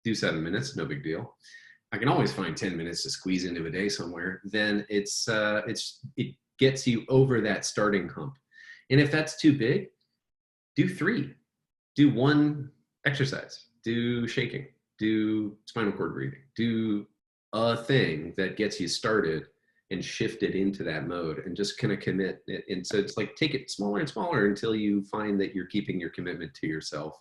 do 7 minutes, no big deal. I can always find 10 minutes to squeeze into a day somewhere. Then it gets you over that starting hump. And if that's too big, do 3. Do 1 exercise, do shaking, do spinal cord breathing, do a thing that gets you started and shift it into that mode and just kind of commit. And so it's like, take it smaller and smaller until you find that you're keeping your commitment to yourself,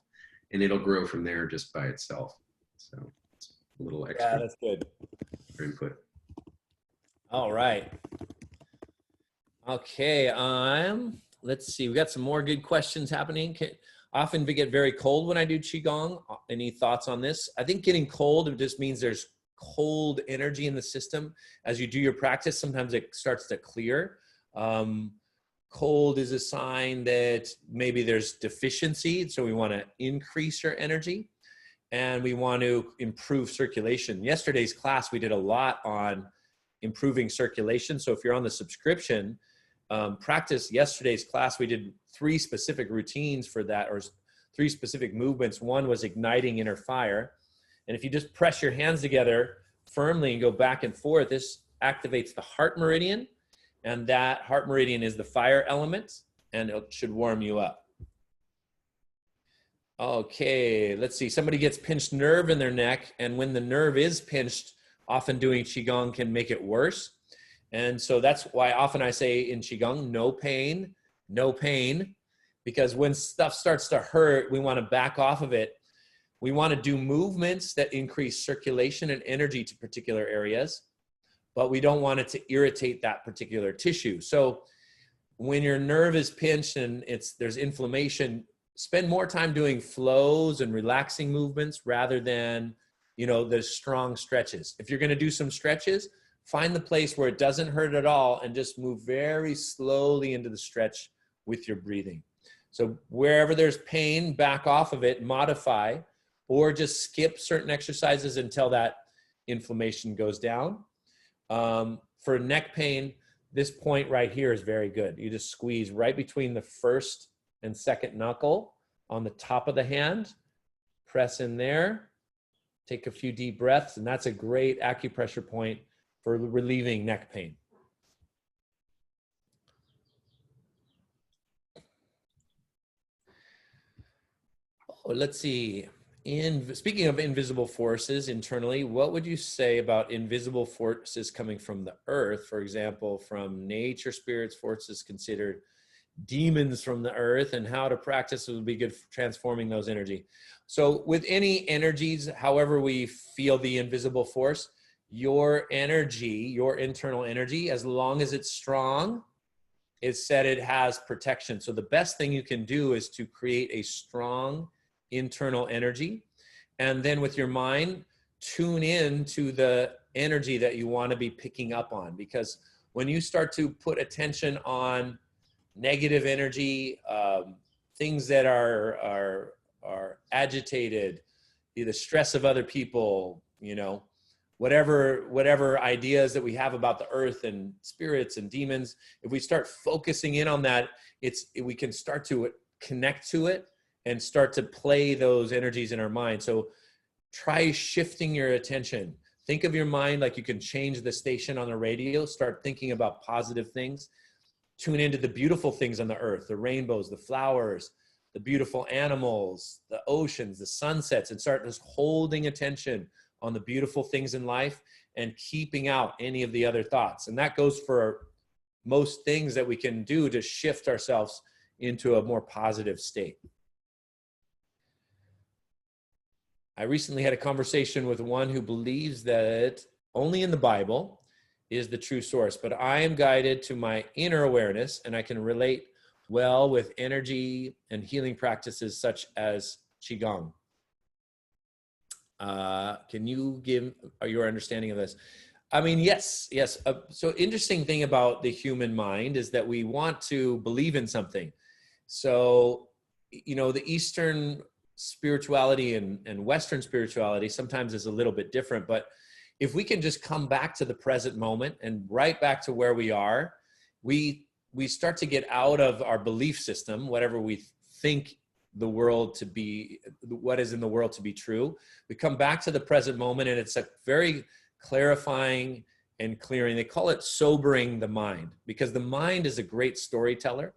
and it'll grow from there just by itself. So it's a little extra. Yeah, that's good. Input. All right. Okay, let's see. We got some more good questions happening. Often we get very cold when I do Qigong. Any thoughts on this? I think getting cold, it just means there's cold energy in the system. As you do your practice, sometimes it starts to clear. Cold is a sign that maybe there's deficiency, so we want to increase your energy and we want to improve circulation. Yesterday's class, we did a lot on improving circulation. So if you're on the subscription, practice yesterday's class, we did 3 specific routines for that, or 3 specific movements. One was igniting inner fire. And if you just press your hands together firmly and go back and forth, this activates the heart meridian. And that heart meridian is the fire element, and it should warm you up. Okay, let's see. Somebody gets pinched nerve in their neck, and when the nerve is pinched, often doing Qigong can make it worse. And so that's why often I say in Qigong, no pain, no pain, because when stuff starts to hurt, we want to back off of it. We want to do movements that increase circulation and energy to particular areas, but we don't want it to irritate that particular tissue. So when your nerve is pinched and there's inflammation, spend more time doing flows and relaxing movements rather than, the strong stretches. If you're going to do some stretches, find the place where it doesn't hurt at all and just move very slowly into the stretch with your breathing. So wherever there's pain, back off of it, modify, or just skip certain exercises until that inflammation goes down. For neck pain, this point right here is very good. You just squeeze right between the first and second knuckle on the top of the hand, press in there, take a few deep breaths, and that's a great acupressure point for relieving neck pain. Oh, let's see. Speaking of invisible forces internally, what would you say about invisible forces coming from the earth? For example, from nature spirits, forces considered demons from the earth, and how to practice would be good for transforming those energy. So with any energies, however we feel the invisible force, your energy, your internal energy, as long as it's strong, it's said it has protection. So the best thing you can do is to create a strong internal energy, and then with your mind, tune in to the energy that you want to be picking up on. Because when you start to put attention on negative energy, things that are agitated, the stress of other people, whatever ideas that we have about the earth and spirits and demons, if we start focusing in on that, we can start to connect to it and start to play those energies in our mind. So try shifting your attention. Think of your mind like you can change the station on the radio. Start thinking about positive things. Tune into the beautiful things on the earth, the rainbows, the flowers, the beautiful animals, the oceans, the sunsets, and start just holding attention on the beautiful things in life and keeping out any of the other thoughts. And that goes for most things that we can do to shift ourselves into a more positive state. I recently had a conversation with one who believes that only in the Bible is the true source, but I am guided to my inner awareness, and I can relate well with energy and healing practices such as Qigong. Can you give your understanding of this? I mean, yes. So interesting thing about the human mind is that we want to believe in something. So, the Eastern spirituality and Western spirituality sometimes is a little bit different, but if we can just come back to the present moment and right back to where we are, we start to get out of our belief system, whatever we think the world to be, what is in the world to be true. We come back to the present moment, and it's a very clarifying and clearing. They call it sobering the mind, because the mind is a great storyteller.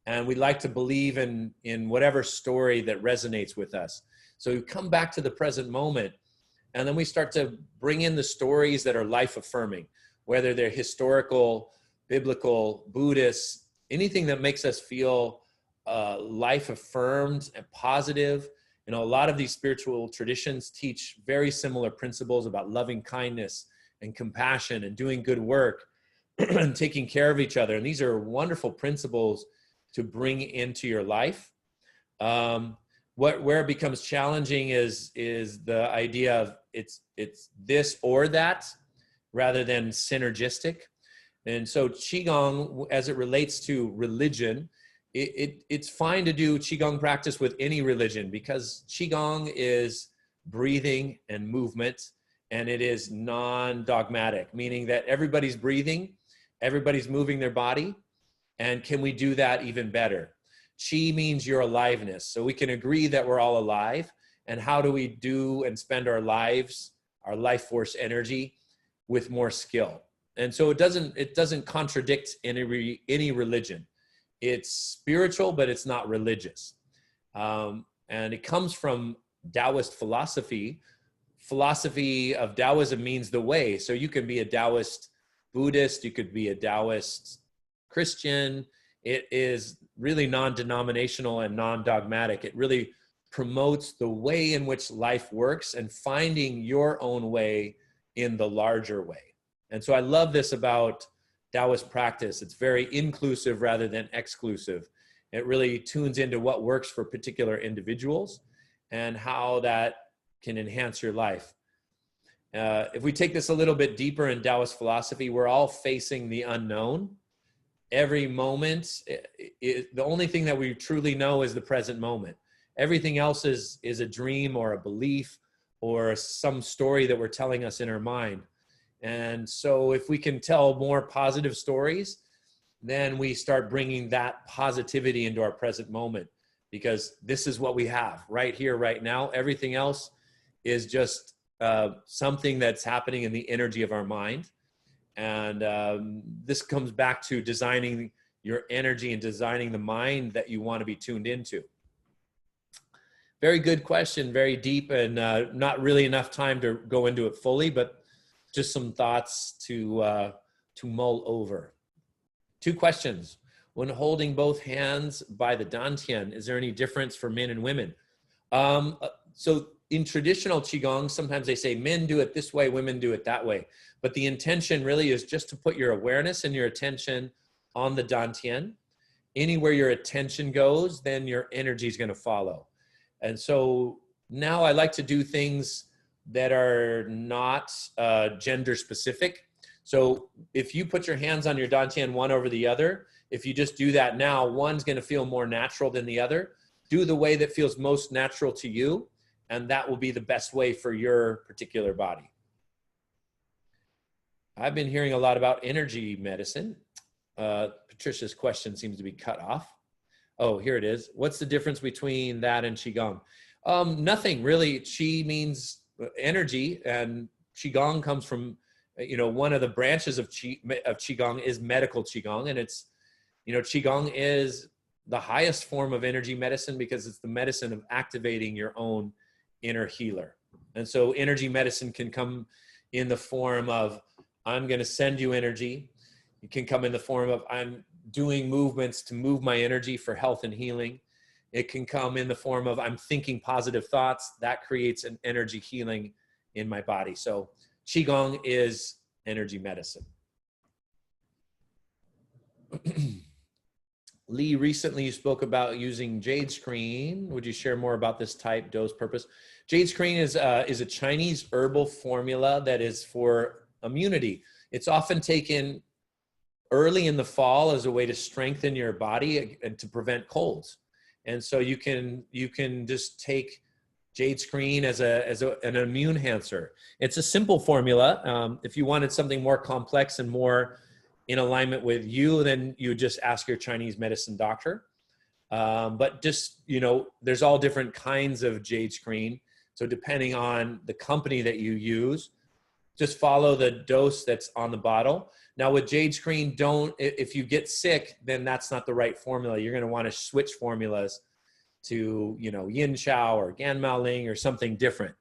And we like to believe in whatever story that resonates with us. So we come back to the present moment, and then we start to bring in the stories that are life-affirming, whether they're historical, biblical, Buddhist, anything that makes us feel life-affirmed and positive. A lot of these spiritual traditions teach very similar principles about loving kindness and compassion and doing good work and taking care of each other. And these are wonderful principles to bring into your life. Where it becomes challenging is the idea of it's this or that rather than synergistic. And so Qigong, as it relates to religion, it's fine to do Qigong practice with any religion, because Qigong is breathing and movement, and it is non-dogmatic, meaning that everybody's breathing, everybody's moving their body. And can we do that even better? Qi means your aliveness. So we can agree that we're all alive. And how do we do and spend our lives, our life force energy, with more skill? And so it doesn't contradict any religion. It's spiritual, but it's not religious. And it comes from Taoist philosophy. Philosophy of Taoism means the way. So you can be a Taoist Buddhist, you could be a Taoist Christian. It is really non-denominational and non-dogmatic. It really promotes the way in which life works and finding your own way in the larger way. And so I love this about Taoist practice. It's very inclusive rather than exclusive. It really tunes into what works for particular individuals and how that can enhance your life. If we take this a little bit deeper in Taoist philosophy, we're all facing the unknown. Every moment, the only thing that we truly know is the present moment. Everything else is a dream or a belief or some story that we're telling us in our mind. And so if we can tell more positive stories, then we start bringing that positivity into our present moment, because this is what we have right here, right now. Everything else is just something that's happening in the energy of our mind. And this comes back to designing your energy and designing the mind that you want to be tuned into. Very good question, very deep, and not really enough time to go into it fully, but just some thoughts to mull over. 2 questions. When holding both hands by the dantian, is there any difference for men and women? So in traditional Qigong, sometimes they say men do it this way, women do it that way. But the intention really is just to put your awareness and your attention on the dantian. Anywhere your attention goes, then your energy is going to follow. And so now I like to do things that are not gender specific. So if you put your hands on your dantian one over the other, if you just do that now, one's going to feel more natural than the other. Do the way that feels most natural to you, and that will be the best way for your particular body. I've been hearing a lot about energy medicine. Patricia's question seems to be cut off. Oh, here it is. What's the difference between that and Qigong? Nothing really. Qi means energy, and Qigong comes from, one of the branches of Qigong is medical Qigong, and it's, Qigong is the highest form of energy medicine because it's the medicine of activating your own inner healer. And so energy medicine can come in the form of, I'm going to send you energy. It can come in the form of, I'm doing movements to move my energy for health and healing. It can come in the form of, I'm thinking positive thoughts. That creates an energy healing in my body. So Qigong is energy medicine. Lee, recently you spoke about using jade screen. Would you share more about this type, dose, purpose? Jade screen is a Chinese herbal formula that is for immunity. It's often taken early in the fall as a way to strengthen your body and to prevent colds. And so you can just take jade screen as an immune enhancer. It's a simple formula. If you wanted something more complex and more in alignment with you, then you just ask your Chinese medicine doctor. But just, there's all different kinds of jade screen. So depending on the company that you use, just follow the dose that's on the bottle. Now with jade screen, if you get sick, then that's not the right formula. You're going to want to switch formulas to, yin chow or gan mao ling or something different.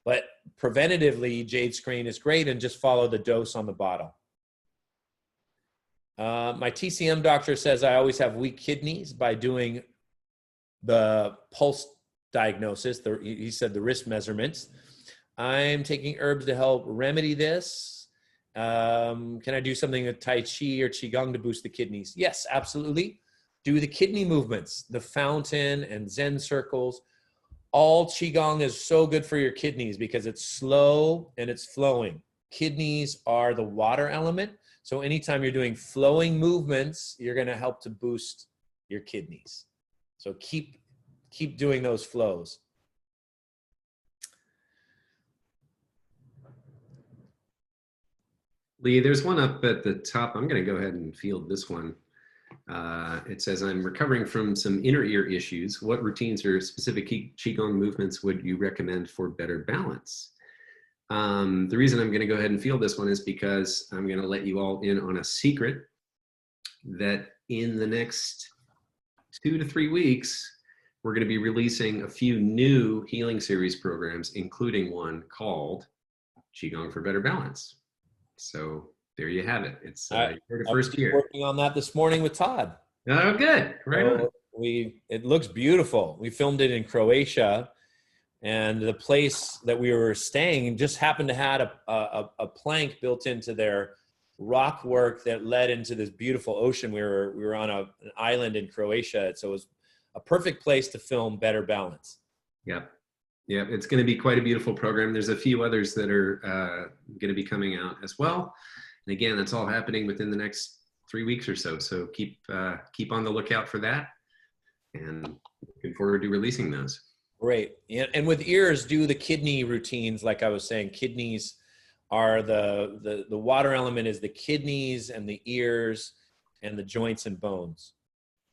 But preventatively, jade screen is great, and just follow the dose on the bottle. My TCM doctor says I always have weak kidneys by doing the pulse diagnosis. He said the wrist measurements. I'm taking herbs to help remedy this. Can I do something with Tai Chi or Qigong to boost the kidneys? Yes, absolutely. Do the kidney movements, the fountain and Zen circles. All Qigong is so good for your kidneys because it's slow and it's flowing. Kidneys are the water element. So anytime you're doing flowing movements, you're going to help to boost your kidneys. So keep doing those flows. Lee, there's one up at the top. I'm going to go ahead and field this one. It says, I'm recovering from some inner ear issues. What routines or specific Qigong movements would you recommend for better balance? The reason I'm going to go ahead and field this one is because I'm going to let you all in on a secret that in the next 2 to 3 weeks, we're going to be releasing a few new healing series programs, including one called Qigong for Better Balance. So there you have it. It's I the was first year. working on that this morning with Todd. Oh, good. Right on. So it looks beautiful. We filmed it in Croatia, and the place that we were staying just happened to have a plank built into their rock work that led into this beautiful ocean. We were on an island in Croatia, so it was a perfect place to film Better Balance. Yep. Yeah, it's going to be quite a beautiful program. There's a few others that are going to be coming out as well. And again, that's all happening within the next 3 weeks or so. So keep on the lookout for that. And looking forward to releasing those. Great. And with ears, do the kidney routines. Like I was saying, kidneys are the water element is the kidneys and the ears and the joints and bones.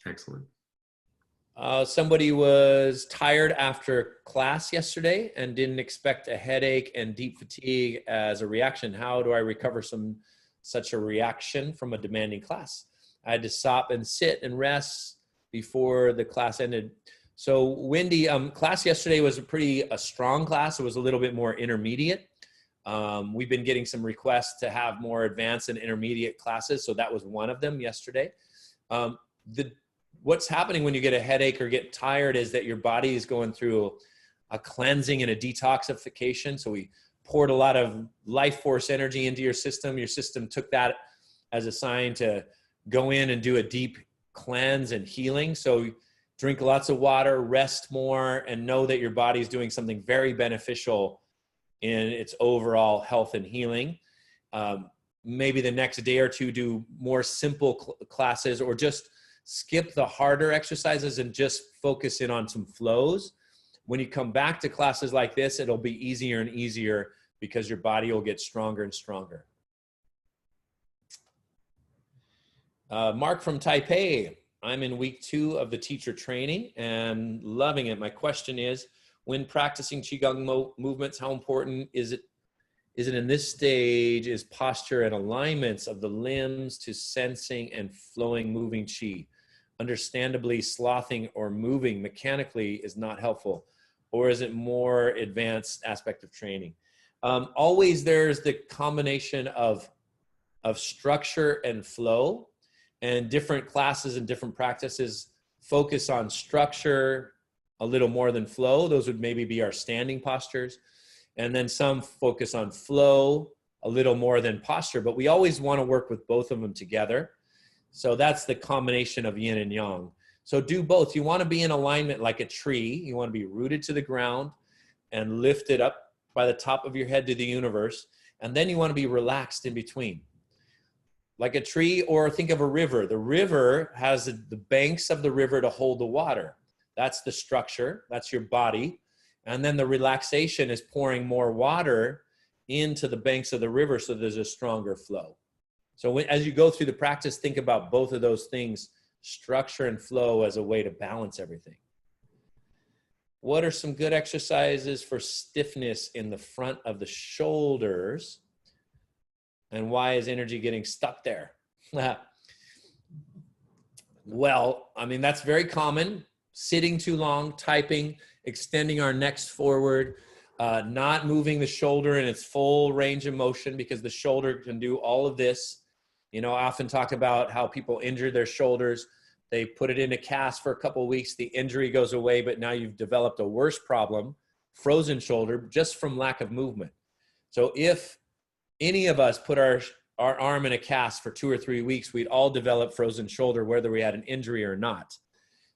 Excellent. Somebody was tired after class yesterday and didn't expect a headache and deep fatigue as a reaction. How do I recover such a reaction from a demanding class? I had to stop and sit and rest before the class ended. So Wendy, class yesterday was a strong class. It was a little bit more intermediate. We've been getting some requests to have more advanced and intermediate classes. So that was one of them yesterday. What's happening when you get a headache or get tired is that your body is going through a cleansing and a detoxification. So we poured a lot of life force energy into your system. Your system took that as a sign to go in and do a deep cleanse and healing. So drink lots of water, rest more, and know that your body is doing something very beneficial in its overall health and healing. Maybe the next day or two, do more simple classes, or just skip the harder exercises and just focus in on some flows. When you come back to classes like this, it'll be easier and easier because your body will get stronger and stronger. Mark from Taipei. I'm in week 2 of the teacher training and loving it. My question is, when practicing Qigong movements, how important is it in this stage is posture and alignments of the limbs to sensing and flowing moving Qi? Understandably, slothing or moving mechanically is not helpful, or is it more advanced aspect of training? Always there's the combination of structure and flow, and different classes and different practices focus on structure a little more than flow. Those would maybe be our standing postures. And then some focus on flow a little more than posture, but we always want to work with both of them together. So that's the combination of yin and yang. So do both. You want to be in alignment like a tree. You want to be rooted to the ground and lifted up by the top of your head to the universe. And then you want to be relaxed in between. Like a tree, or think of a river. The river has the banks of the river to hold the water. That's the structure. That's your body. And then the relaxation is pouring more water into the banks of the river so there's a stronger flow. So as you go through the practice, think about both of those things, structure and flow, as a way to balance everything. What are some good exercises for stiffness in the front of the shoulders? And why is energy getting stuck there? Well, I mean, that's very common. Sitting too long, typing, extending our necks forward, not moving the shoulder in its full range of motion, because the shoulder can do all of this. You know, I often talk about how people injure their shoulders. They put it in a cast for a couple of weeks, the injury goes away, but now you've developed a worse problem, frozen shoulder, just from lack of movement. So if any of us put our arm in a cast for 2 or 3 weeks, we'd all develop frozen shoulder, whether we had an injury or not.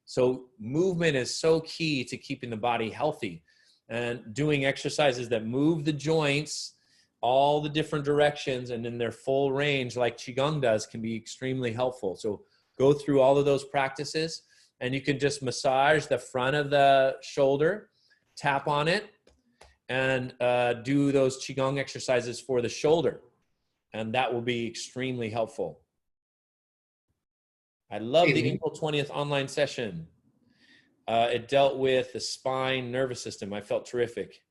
So movement is so key to keeping the body healthy, and doing exercises that move the joints all the different directions and in their full range, like Qigong does, can be extremely helpful. So go through all of those practices, and you can just massage the front of the shoulder, tap on it, and do those Qigong exercises for the shoulder. And that will be extremely helpful. I love the April 20th online session. It dealt with the spine, nervous system. I felt terrific.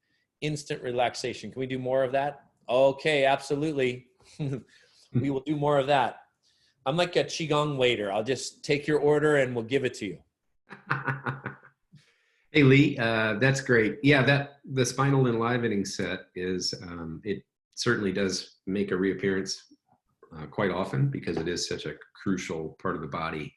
Instant relaxation. Can we do more of that? Okay, absolutely. We will do more of that. I'm like a Qigong waiter. I'll just take your order and we'll give it to you. Hey, Lee, that's great. Yeah, the spinal enlivening set is, it certainly does make a reappearance quite often because it is such a crucial part of the body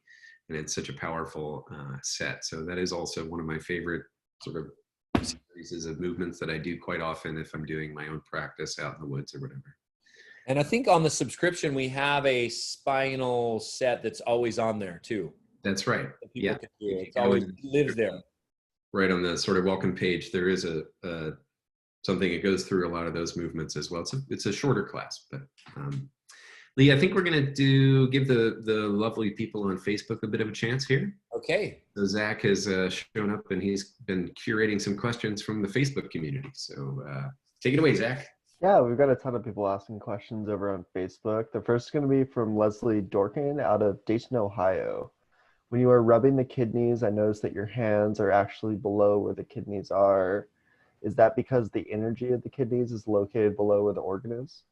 and it's such a powerful set. So that is also one of my favorite sort of series of movements that I do quite often if I'm doing my own practice out in the woods or whatever. And I think on the subscription, we have a spinal set that's always on there too. That's right. People can do it. It always lives there. Right on the sort of welcome page, there is something that goes through a lot of those movements as well. It's a shorter class, but Lee, I think we're going to give the lovely people on Facebook a bit of a chance here. Okay. So Zach has shown up and he's been curating some questions from the Facebook community. So take it away, Zach. Yeah, we've got a ton of people asking questions over on Facebook. The first is going to be from Leslie Dorkin out of Dayton, Ohio. When you are rubbing the kidneys, I notice that your hands are actually below where the kidneys are. Is that because the energy of the kidneys is located below where the organ is?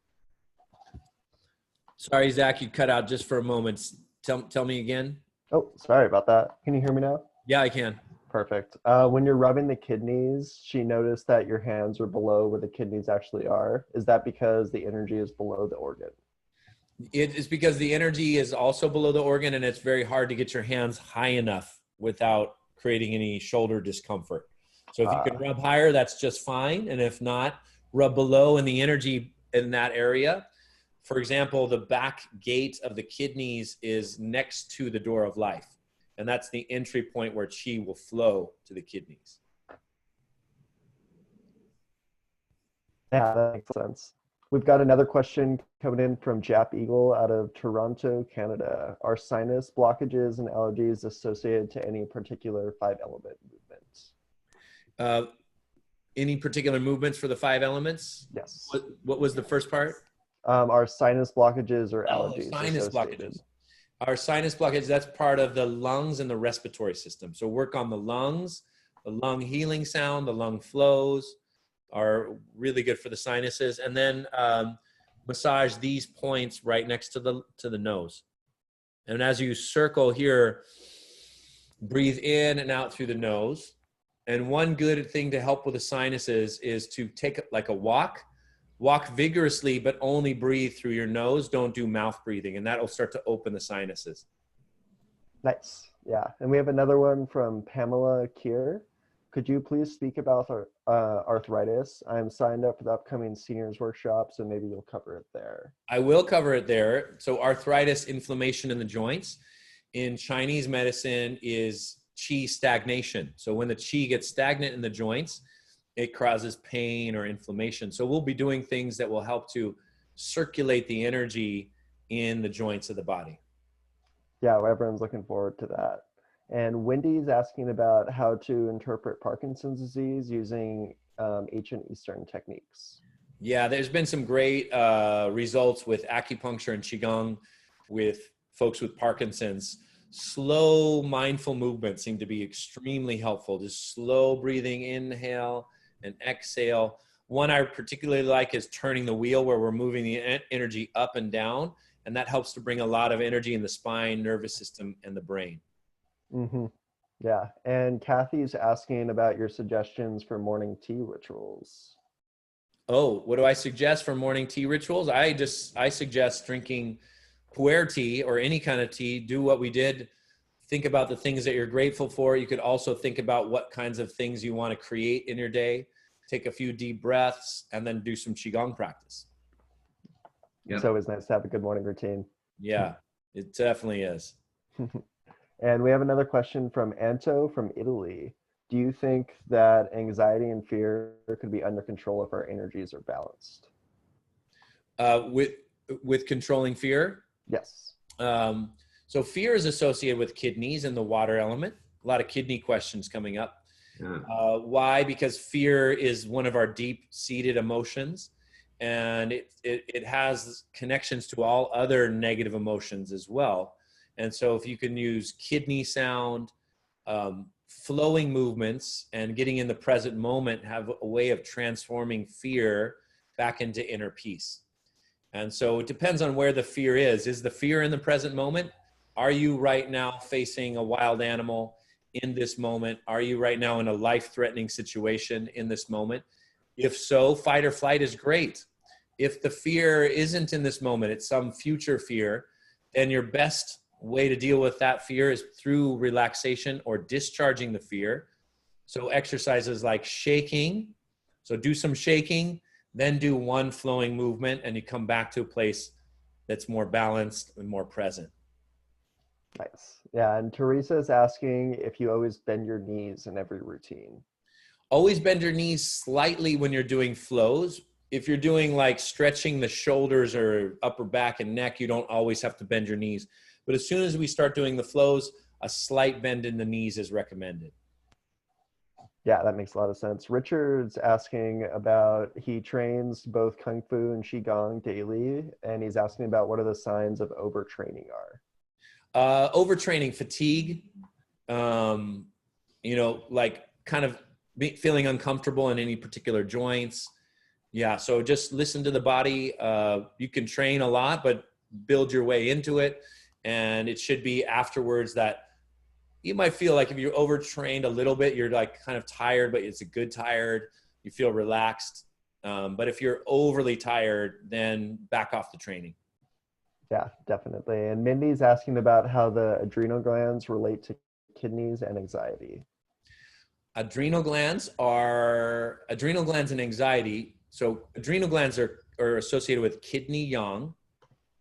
Sorry, Zach, you cut out just for a moment. Tell me again. Oh, sorry about that. Can you hear me now? Yeah, I can. Perfect. When you're rubbing the kidneys, she noticed that your hands are below where the kidneys actually are. Is that because the energy is below the organ? It is because the energy is also below the organ, and it's very hard to get your hands high enough without creating any shoulder discomfort. So if you can rub higher, that's just fine. And if not, rub below and the energy in that area. For example, the back gate of the kidneys is next to the door of life. And that's the entry point where qi will flow to the kidneys. Yeah, that makes sense. We've got another question coming in from Jap Eagle out of Toronto, Canada. Are sinus blockages and allergies associated to any particular 5-element movements? Any particular movements for the 5 elements? Yes. What was the first part? Are sinus blockages or allergies sinus associated? blockages. Our sinus blockage, that's part of the lungs and the respiratory system. So work on the lungs, the lung healing sound, the lung flows are really good for the sinuses. And then massage these points right next to the nose. And as you circle here, breathe in and out through the nose. And one good thing to help with the sinuses is to take like a walk vigorously, but only breathe through your nose. Don't do mouth breathing, and that will start to open the sinuses. Nice. Yeah. And we have another one from Pamela Kier. Could you please speak about arthritis? I'm signed up for the upcoming seniors workshop, so maybe you'll cover it there. I will cover it there. So arthritis, inflammation in the joints. In Chinese medicine is qi stagnation. So when the qi gets stagnant in the joints, it causes pain or inflammation. So we'll be doing things that will help to circulate the energy in the joints of the body. Yeah, well, everyone's looking forward to that. And Wendy's asking about how to interpret Parkinson's disease using ancient Eastern techniques. Yeah, there's been some great results with acupuncture and Qigong with folks with Parkinson's. Slow, mindful movements seem to be extremely helpful. Just slow breathing, inhale and exhale. One I particularly like is turning the wheel, where we're moving the energy up and down, and that helps to bring a lot of energy in the spine, nervous system, and the brain. Mm-hmm. Yeah, and Kathy's asking about your suggestions for morning tea rituals. Oh, what do I suggest for morning tea rituals? I suggest drinking pu'er tea or any kind of tea. Do what we did. Think about the things that you're grateful for. You could also think about what kinds of things you want to create in your day. Take a few deep breaths and then do some Qigong practice. Yep. It's always nice to have a good morning routine. Yeah, it definitely is. And we have another question from Anto from Italy. Do you think that anxiety and fear could be under control if our energies are balanced? With controlling fear? Yes. So fear is associated with kidneys and the water element. A lot of kidney questions coming up. Yeah. Why? Because fear is one of our deep-seated emotions, and it has connections to all other negative emotions as well. And so if you can use kidney sound, flowing movements, and getting in the present moment, have a way of transforming fear back into inner peace. And so it depends on where the fear is. Is the fear in the present moment? Are you right now facing a wild animal in this moment? Are you right now in a life-threatening situation in this moment? If so, fight or flight is great. If the fear isn't in this moment, it's some future fear, then your best way to deal with that fear is through relaxation or discharging the fear. So exercises like shaking. So do some shaking, then do one flowing movement, and you come back to a place that's more balanced and more present. Nice. Yeah, and Teresa is asking if you always bend your knees in every routine. Always bend your knees slightly when you're doing flows. If you're doing like stretching the shoulders or upper back and neck, you don't always have to bend your knees. But as soon as we start doing the flows, a slight bend in the knees is recommended. Yeah, that makes a lot of sense. Richard's asking about, he trains both Kung Fu and Qigong daily, and he's asking about what are the signs of overtraining are. Overtraining, fatigue, you know, like kind of feeling uncomfortable in any particular joints. Yeah, so just listen to the body. You can train a lot, but build your way into it. And it should be afterwards that you might feel like if you're overtrained a little bit, you're like kind of tired, but it's a good tired. You feel relaxed. But if you're overly tired, then back off the training. Yeah, definitely. And Mindy's asking about how the adrenal glands relate to kidneys and anxiety. Adrenal glands and anxiety. So adrenal glands are associated with kidney yang.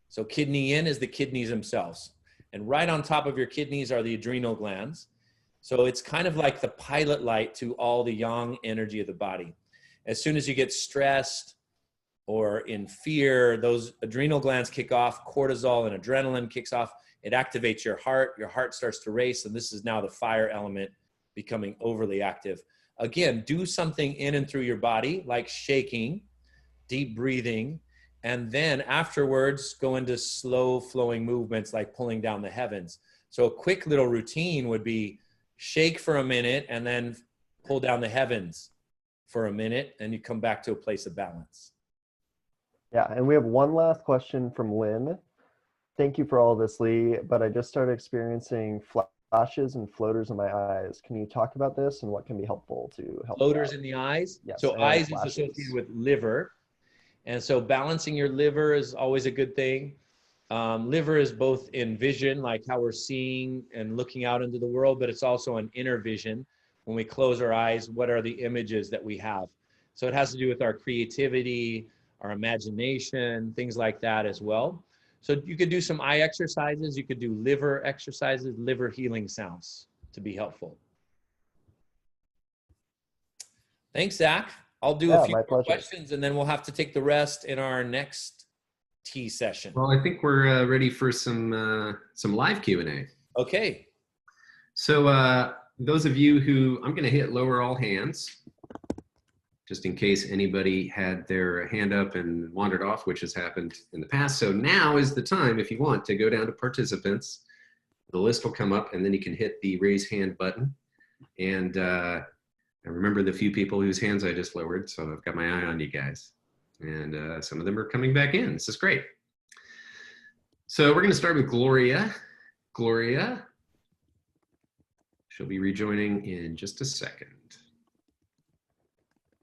So kidney yin is the kidneys themselves. And right on top of your kidneys are the adrenal glands. So it's kind of like the pilot light to all the yang energy of the body. As soon as you get stressed or in fear, those adrenal glands kick off, cortisol and adrenaline kicks off. It activates your heart starts to race, and this is now the fire element becoming overly active. Again, do something in and through your body, like shaking, deep breathing, and then afterwards go into slow flowing movements like pulling down the heavens. So a quick little routine would be shake for a minute and then pull down the heavens for a minute, and you come back to a place of balance. Yeah, and we have one last question from Lynn. Thank you for all this, Lee, but I just started experiencing flashes and floaters in my eyes. Can you talk about this and what can be helpful to help? Floaters in the eyes? Yes, so eyes is associated with liver. And so balancing your liver is always a good thing. Liver is both in vision, like how we're seeing and looking out into the world, but it's also an inner vision. When we close our eyes, what are the images that we have? So it has to do with our creativity, our imagination, things like that as well. So you could do some eye exercises. You could do liver exercises, liver healing sounds to be helpful. Thanks, Zach. I'll do a few more questions and then we'll have to take the rest in our next tea session. Well, I think we're ready for some live Q&A. Okay. So those of you who, I'm going to hit lower all hands, just in case anybody had their hand up and wandered off, which has happened in the past. So now is the time, if you want, to go down to participants. The list will come up and then you can hit the raise hand button. And I remember the few people whose hands I just lowered, so I've got my eye on you guys. And some of them are coming back in. This is great. So we're going to start with Gloria. Gloria, she'll be rejoining in just a second.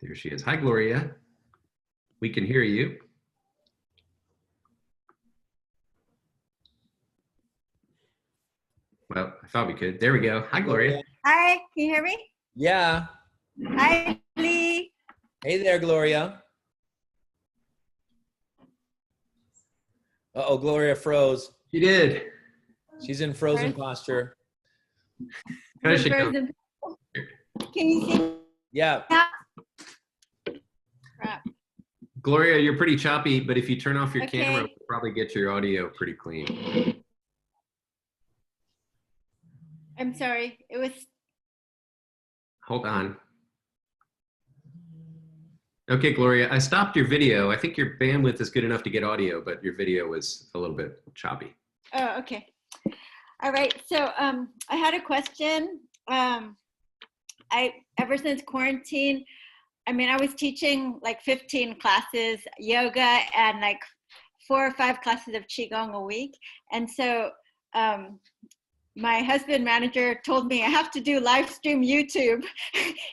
There she is. Hi, Gloria. We can hear you. Well, I thought we could. There we go. Hi, Gloria. Hi, can you hear me? Yeah. Hi, Lee. Hey there, Gloria. Uh-oh, Gloria froze. She did. She's in frozen posture. How does she go? Can you see? Yeah. Crap. Gloria, you're pretty choppy, but if you turn off your Okay. camera, we'll probably get your audio pretty clean. I'm sorry. It was. Hold on. Okay, Gloria, I stopped your video. I think your bandwidth is good enough to get audio, but your video was a little bit choppy. Oh, okay. All right. So I had a question. Ever since quarantine, I mean, I was teaching like 15 classes, yoga, and like 4 or 5 classes of Qigong a week. And so my husband manager told me I have to do live stream YouTube.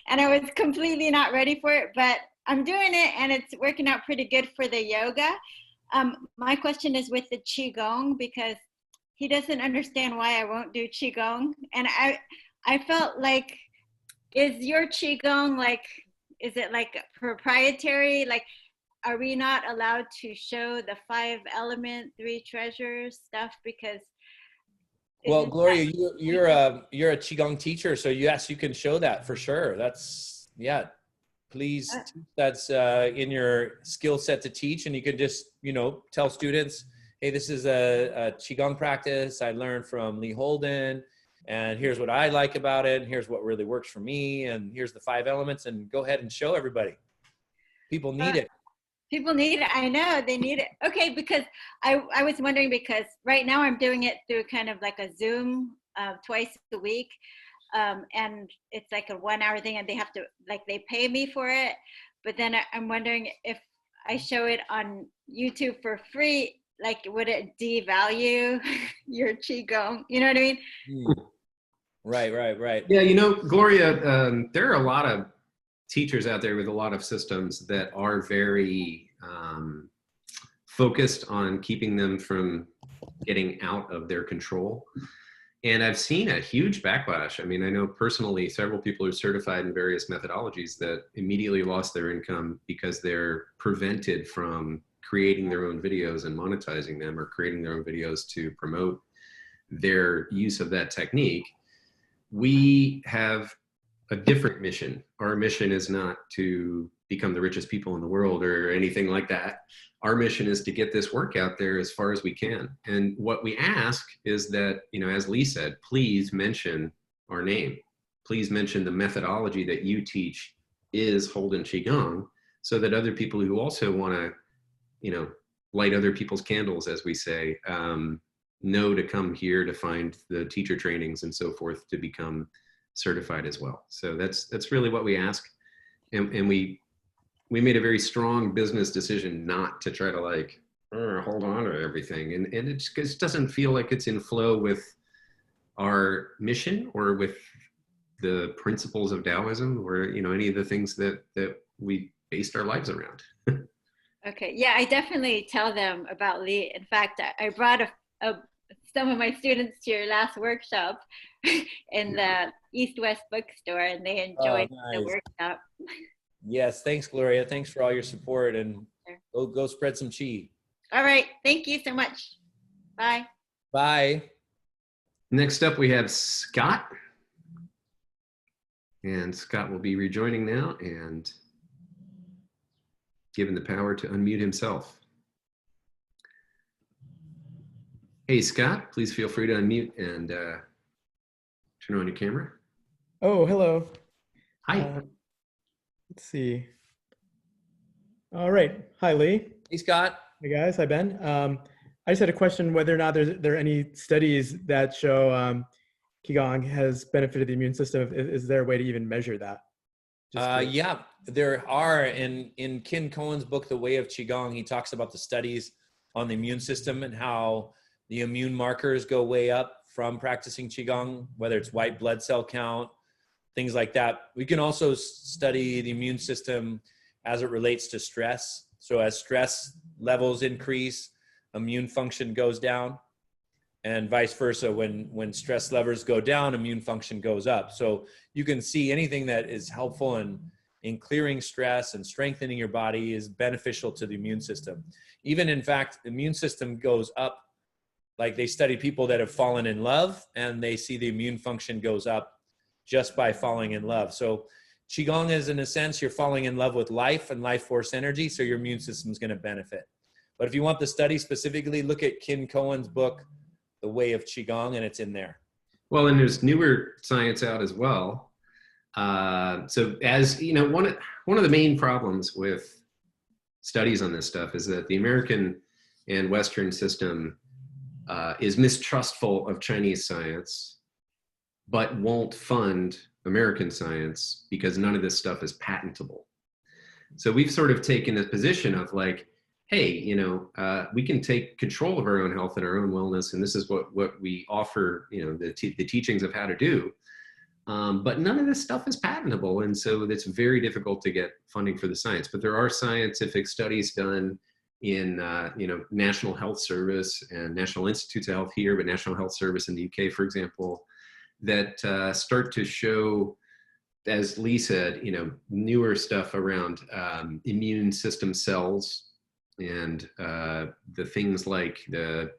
And I was completely not ready for it. But I'm doing it, and it's working out pretty good for the yoga. My question is with the Qigong, because he doesn't understand why I won't do Qigong. And I felt like, is your Qigong like, is it like proprietary? Like, are we not allowed to show the 5 element, 3 treasures stuff? Because well, Gloria, you're a Qigong teacher, so yes, you can show that for sure. That's, yeah, please, that's in your skill set to teach, and you can just, you know, tell students, hey, this is a Qigong practice I learned from Lee Holden, and here's what I like about it, and here's what really works for me, and here's the 5 elements, and go ahead and show everybody. People need it. People need it. I know they need it. Okay, because I was wondering, because right now I'm doing it through kind of like a Zoom twice a week. And it's like a 1-hour thing, and they have to, like, they pay me for it. But then I'm wondering if I show it on YouTube for free, like, would it devalue your Qigong? You know what I mean? Right. Yeah, you know, Gloria, there are a lot of teachers out there with a lot of systems that are very focused on keeping them from getting out of their control. And I've seen a huge backlash. I mean, I know personally several people are certified in various methodologies that immediately lost their income because they're prevented from creating their own videos and monetizing them, or creating their own videos to promote their use of that technique. We have a different mission. Our mission is not to become the richest people in the world or anything like that. Our mission is to get this work out there as far as we can. And what we ask is that, you know, as Lee said, please mention our name. Please mention the methodology that you teach is Holden Qigong, so that other people who also want to, you know, light other people's candles, as we say, know to come here to find the teacher trainings and so forth to become certified as well. So that's really what we ask. And we made a very strong business decision not to try to like hold on to everything. And it just doesn't feel like it's in flow with our mission or with the principles of Taoism, or, you know, any of the things that we based our lives around. Okay, yeah, I definitely tell them about Lee. In fact, I brought some of my students to your last workshop in the East-West bookstore, and they enjoyed the workshop. Yes, thanks, Gloria. Thanks for all your support, and go spread some Qi. All right, thank you so much. Bye. Bye. Next up, we have Scott. And Scott will be rejoining now and given the power to unmute himself. Hey, Scott, please feel free to unmute and turn on your camera. Oh, hello. Hi. Let's see. All right. Hi, Lee. Hey, Scott. Hey, guys. Hi, Ben. I just had a question whether or not there are any studies that show Qigong has benefited the immune system. Is there a way to even measure that? Yeah, there are. In Ken Cohen's book, The Way of Qigong, he talks about the studies on the immune system and how the immune markers go way up from practicing Qigong, whether it's white blood cell count, things like that. We can also study the immune system as it relates to stress. So as stress levels increase, immune function goes down, and vice versa. When stress levels go down, immune function goes up. So you can see anything that is helpful in clearing stress and strengthening your body is beneficial to the immune system. Even, in fact, the immune system goes up. Like, they study people that have fallen in love, and they see the immune function goes up just by falling in love. So Qigong is, in a sense, you're falling in love with life and life force energy, so your immune system is going to benefit. But if you want the study specifically, look at Ken Cohen's book, The Way of Qigong, and it's in there. Well, and there's newer science out as well. So as you know, one of the main problems with studies on this stuff is that the American and Western system is mistrustful of Chinese science, but won't fund American science because none of this stuff is patentable. So we've sort of taken a position of like, hey, you know, we can take control of our own health and our own wellness, and this is what we offer, you know, the teachings of how to do. But none of this stuff is patentable. And so it's very difficult to get funding for the science. But there are scientific studies done in National Health Service and National Institutes of Health here, but National Health Service in the UK, for example, that start to show, as Lee said, newer stuff around immune system cells and the things like the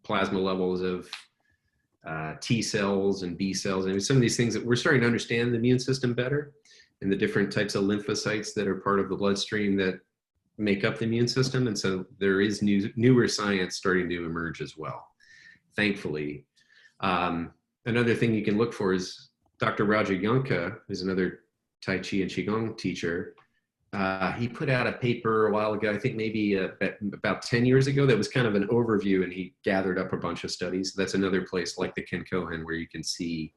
plasma levels of T cells and B cells. And some of these things that we're starting to understand the immune system better and the different types of lymphocytes that are part of the bloodstream that make up the immune system. And so there is newer science starting to emerge as well, thankfully. Another thing you can look for is Dr. Roger Yonka, who's another Tai Chi and Qigong teacher. He put out a paper a while ago, I think maybe about 10 years ago, that was kind of an overview, and he gathered up a bunch of studies. That's another place like the Ken Cohen where you can see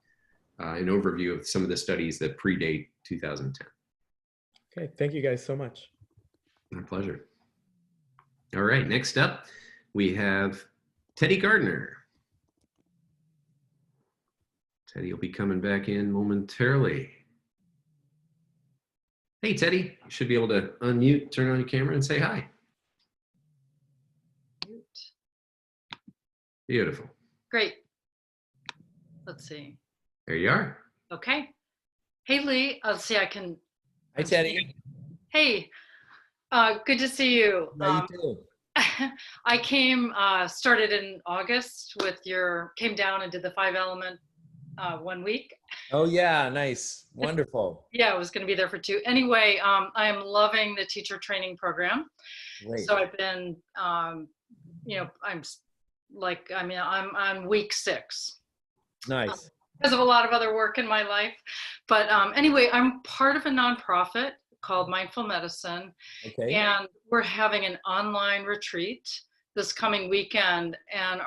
an overview of some of the studies that predate 2010. Okay, thank you guys so much. My pleasure. All right, next up, we have Teddy Gardner. Teddy will be coming back in momentarily. Hey, Teddy, you should be able to unmute, turn on your camera, and say hi. Mute. Beautiful. Great. Let's see. There you are. Okay. Hey, Lee. Let's see. I can. Hi, Teddy. Hey, good to see you. How you doing? I started in August came down and did the 5-element 1 week. Oh yeah, nice, wonderful. Yeah, I was going to be there for 2. Anyway, I'm loving the teacher training program. Great. So I've been, I'm on week 6. Nice. Because of a lot of other work in my life. But anyway, I'm part of a nonprofit called Mindful Medicine. Okay. And we're having an online retreat this coming weekend. And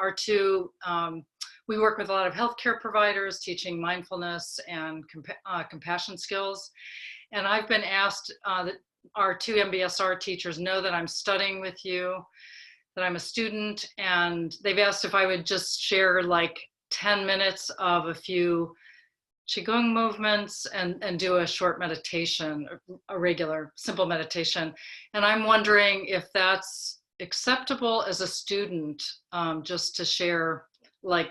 we work with a lot of healthcare providers teaching mindfulness and compassion skills. And I've been asked, our 2 MBSR teachers know that I'm studying with you, that I'm a student, and they've asked if I would just share like 10 minutes of a few Qigong movements and do a short meditation, a regular simple meditation. And I'm wondering if that's acceptable as a student, just to share like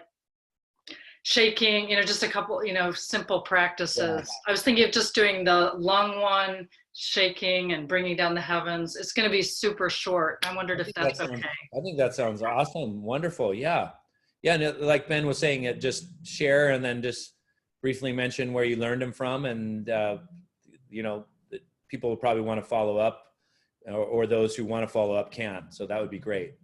shaking, just a couple, simple practices. Yeah. I was thinking of just doing the lung one, shaking and bringing down the heavens. It's going to be super short. I wondered if that's okay. I think that sounds awesome. Wonderful. Yeah. Yeah. And like Ben was saying, just share and then just briefly mention where you learned them from. And, people will probably want to follow up, or those who want to follow up can. So that would be great.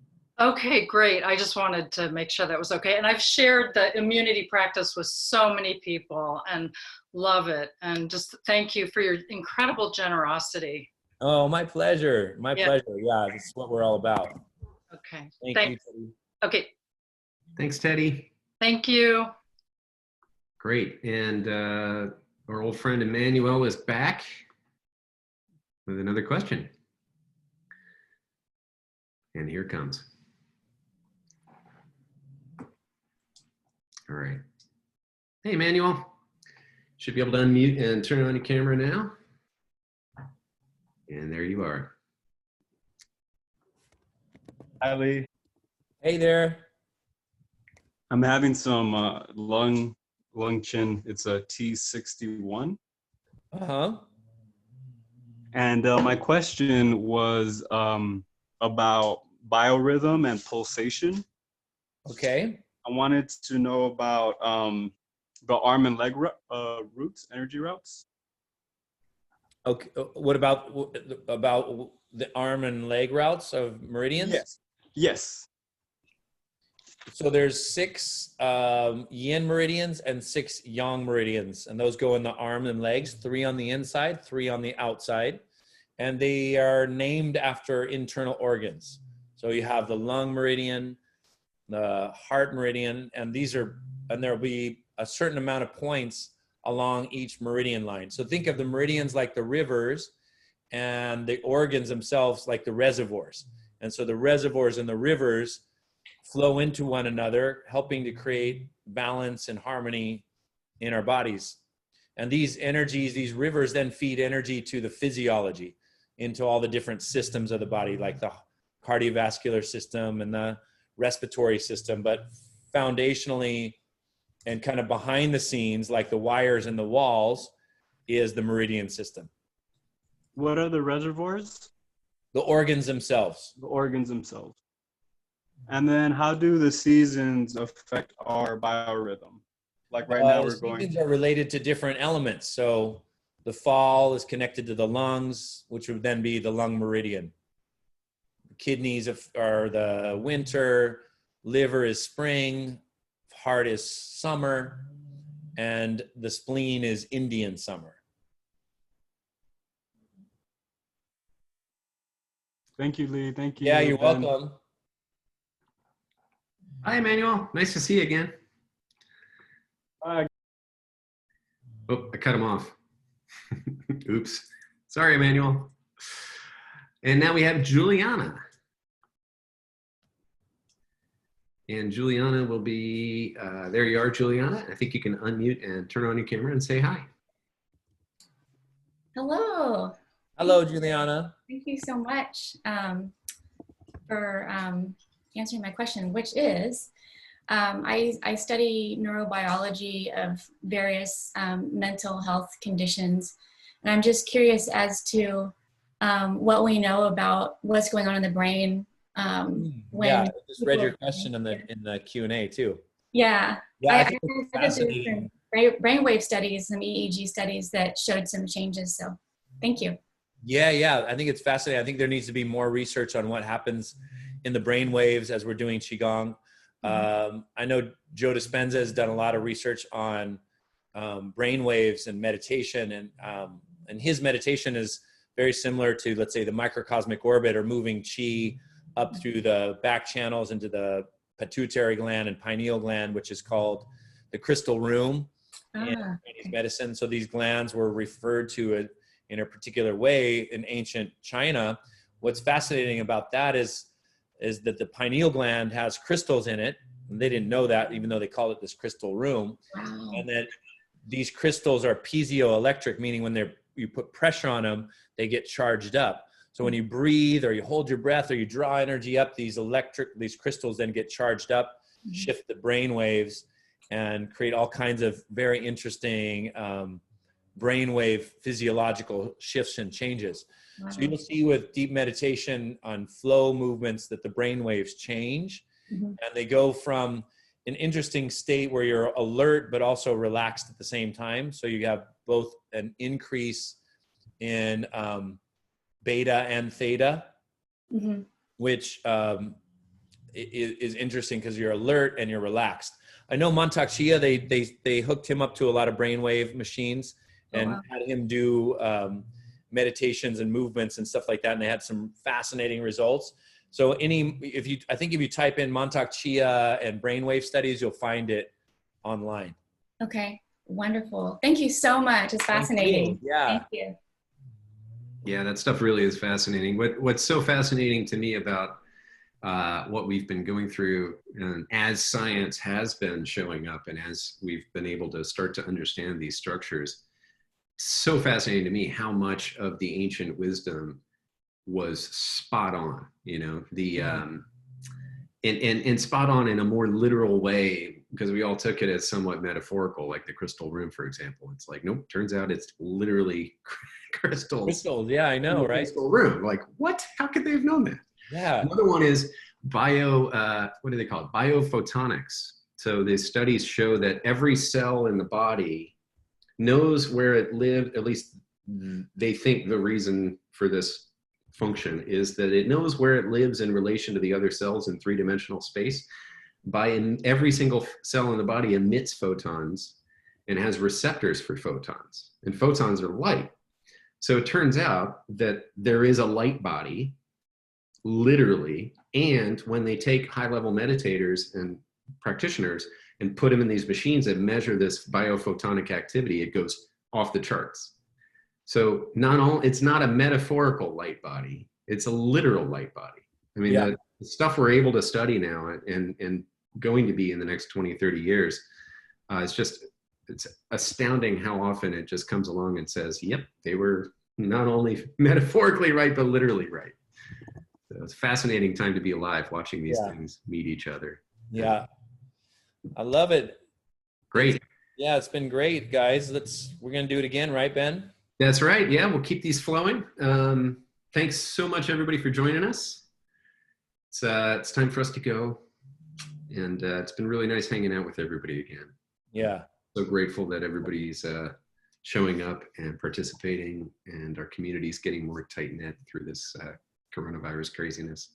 Okay, great. I just wanted to make sure that was okay. And I've shared the immunity practice with so many people and love it. And just thank you for your incredible generosity. Oh, my pleasure. My pleasure. Yeah, this is what we're all about. Okay. Thank you, Teddy. Okay. Thanks, Teddy. Thank you. Great. And our old friend Emmanuel is back with another question. And here it comes. All right. Hey, Emmanuel. Should be able to unmute and turn on your camera now. And there you are. Hi, Lee. Hey there. I'm having some lung chin. It's a T61. Uh-huh. And my question was about biorhythm and pulsation. Okay. I wanted to know about the arm and leg routes, energy routes. Okay. What about the arm and leg routes of meridians? Yes. Yes. So there's 6 yin meridians and 6 yang meridians, and those go in the arm and legs, 3 on the inside, 3 on the outside, and they are named after internal organs. So you have the lung meridian, the heart meridian, and there'll be a certain amount of points along each meridian line. So think of the meridians like the rivers and the organs themselves like the reservoirs. And so the reservoirs and the rivers flow into one another, helping to create balance and harmony in our bodies. And these energies, these rivers then feed energy to the physiology, into all the different systems of the body, like the cardiovascular system and the respiratory system. But foundationally and kind of behind the scenes, like the wires and the walls, is the meridian system. What are the reservoirs? The organs themselves. The organs themselves. And then how do the seasons affect our biorhythm? Like right now we're going. Seasons are related to different elements. So the fall is connected to the lungs, which would then be the lung meridian. Kidneys are the winter, liver is spring, heart is summer, and the spleen is Indian summer. Thank you, Lee. Thank you. Yeah, you're Ben. welcome. Hi, Emmanuel. Nice to see you again. Bye. Oh, I cut him off. Oops. Sorry, Emmanuel. And now we have Juliana. And Juliana will be, there you are, Juliana. I think you can unmute and turn on your camera and say hi. Hello. Hello, Juliana. Thank you so much for answering my question, which is, I study neurobiology of various mental health conditions. And I'm just curious as to what we know about what's going on in the brain. Yeah, I just read your question in the Q&A too. Yeah, Yeah, I think it's fascinating. Brainwave studies, some EEG studies that showed some changes. So thank you. Yeah, I think it's fascinating. I think there needs to be more research on what happens in the brain waves as we're doing Qigong. I know Joe Dispenza has done a lot of research on brain waves and meditation, and his meditation is very similar to, let's say, the microcosmic orbit, or moving Qi up through the back channels into the pituitary gland and pineal gland, which is called the crystal room in Chinese medicine. So these glands were referred to in a particular way in ancient China. What's fascinating about that is that the pineal gland has crystals in it. And they didn't know that, even though they called it this crystal room. Wow. And that these crystals are piezoelectric, meaning when you put pressure on them, they get charged up. So when you breathe or you hold your breath or you draw energy up, these crystals then get charged up, shift the brain waves, and create all kinds of very interesting brainwave physiological shifts and changes. Wow. So you'll see with deep meditation on flow movements that the brain waves change, and they go from an interesting state where you're alert but also relaxed at the same time. So you have both an increase in beta and theta, which is interesting because you're alert and you're relaxed. I know Mantak Chia, they hooked him up to a lot of brainwave machines and had him do meditations and movements and stuff like that, and they had some fascinating results. So I think if you type in Mantak Chia and brainwave studies, you'll find it online. Okay, wonderful. Thank you so much. It's fascinating. Yeah. Thank you. Yeah, that stuff really is fascinating. What's so fascinating to me about what we've been going through, and as science has been showing up and as we've been able to start to understand these structures, so fascinating to me how much of the ancient wisdom was spot on, and spot on in a more literal way, because we all took it as somewhat metaphorical, like the crystal room, for example. It's like, nope, turns out it's literally crystals. Crystals, yeah, I know, right? Crystal room. Like, what? How could they have known that? Yeah. Another one is what do they call it? Biophotonics. So the studies show that every cell in the body knows where it lived. At least they think the reason for this function is that it knows where it lives in relation to the other cells in three-dimensional space. Every single cell in the body emits photons and has receptors for photons, and photons are light. So it turns out that there is a light body, literally, and when they take high-level meditators and practitioners and put them in these machines that measure this biophotonic activity, it goes off the charts. So it's not a metaphorical light body, it's a literal light body. I mean, the stuff we're able to study now and going to be in the next 20, 30 years, it's just it's astounding how often it just comes along and says, yep, they were not only metaphorically right, but literally right. So it's a fascinating time to be alive, watching these things meet each other. Yeah. I love it. Great. Yeah, it's been great, guys. We're going to do it again, right, Ben? That's right. Yeah, we'll keep these flowing. Thanks so much, everybody, for joining us. It's time for us to go. And it's been really nice hanging out with everybody again. Yeah. So grateful that everybody's showing up and participating, and our community's getting more tight-knit through this coronavirus craziness.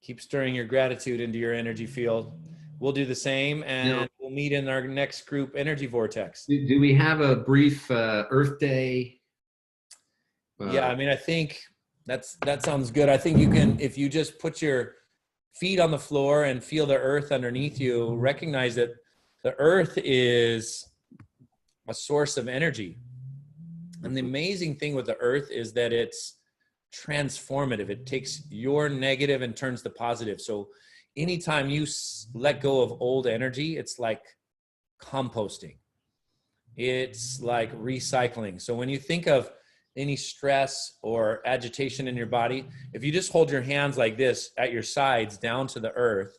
Keep stirring your gratitude into your energy field. We'll do the same, and we'll meet in our next group energy vortex. Do we have a brief Earth Day? Yeah, I mean, I think that sounds good. I think you can, if you just put your feet on the floor and feel the earth underneath you, recognize that the earth is a source of energy. And the amazing thing with the earth is that it's transformative. It takes your negative and turns to positive. So anytime you let go of old energy, it's like composting. It's like recycling. So when you think of any stress or agitation in your body, if you just hold your hands like this at your sides down to the earth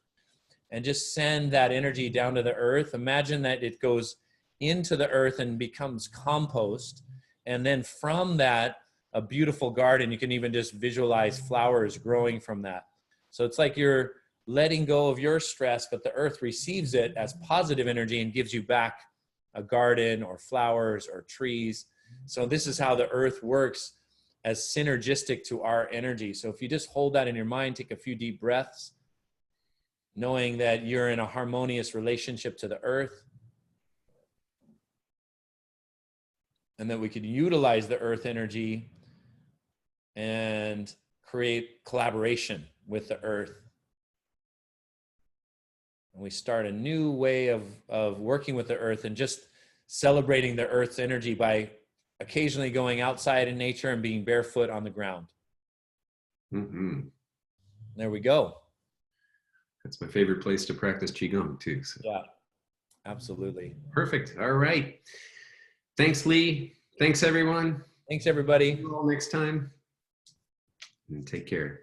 and just send that energy down to the earth, imagine that it goes into the earth and becomes compost. And then from that, a beautiful garden. You can even just visualize flowers growing from that. So it's like you're letting go of your stress, but the earth receives it as positive energy and gives you back a garden or flowers or trees. So this is how the earth works, as synergistic to our energy. So if you just hold that in your mind, take a few deep breaths, knowing that you're in a harmonious relationship to the earth, and that we could utilize the earth energy and create collaboration with the earth. And we start a new way of working with the earth and just celebrating the earth's energy by occasionally going outside in nature and being barefoot on the ground. Mm-hmm. There we go. That's my favorite place to practice Qigong too. So. Yeah, absolutely. Perfect. All right. Thanks, Lee. Thanks, everyone. Thanks, everybody. See you all next time. And take care.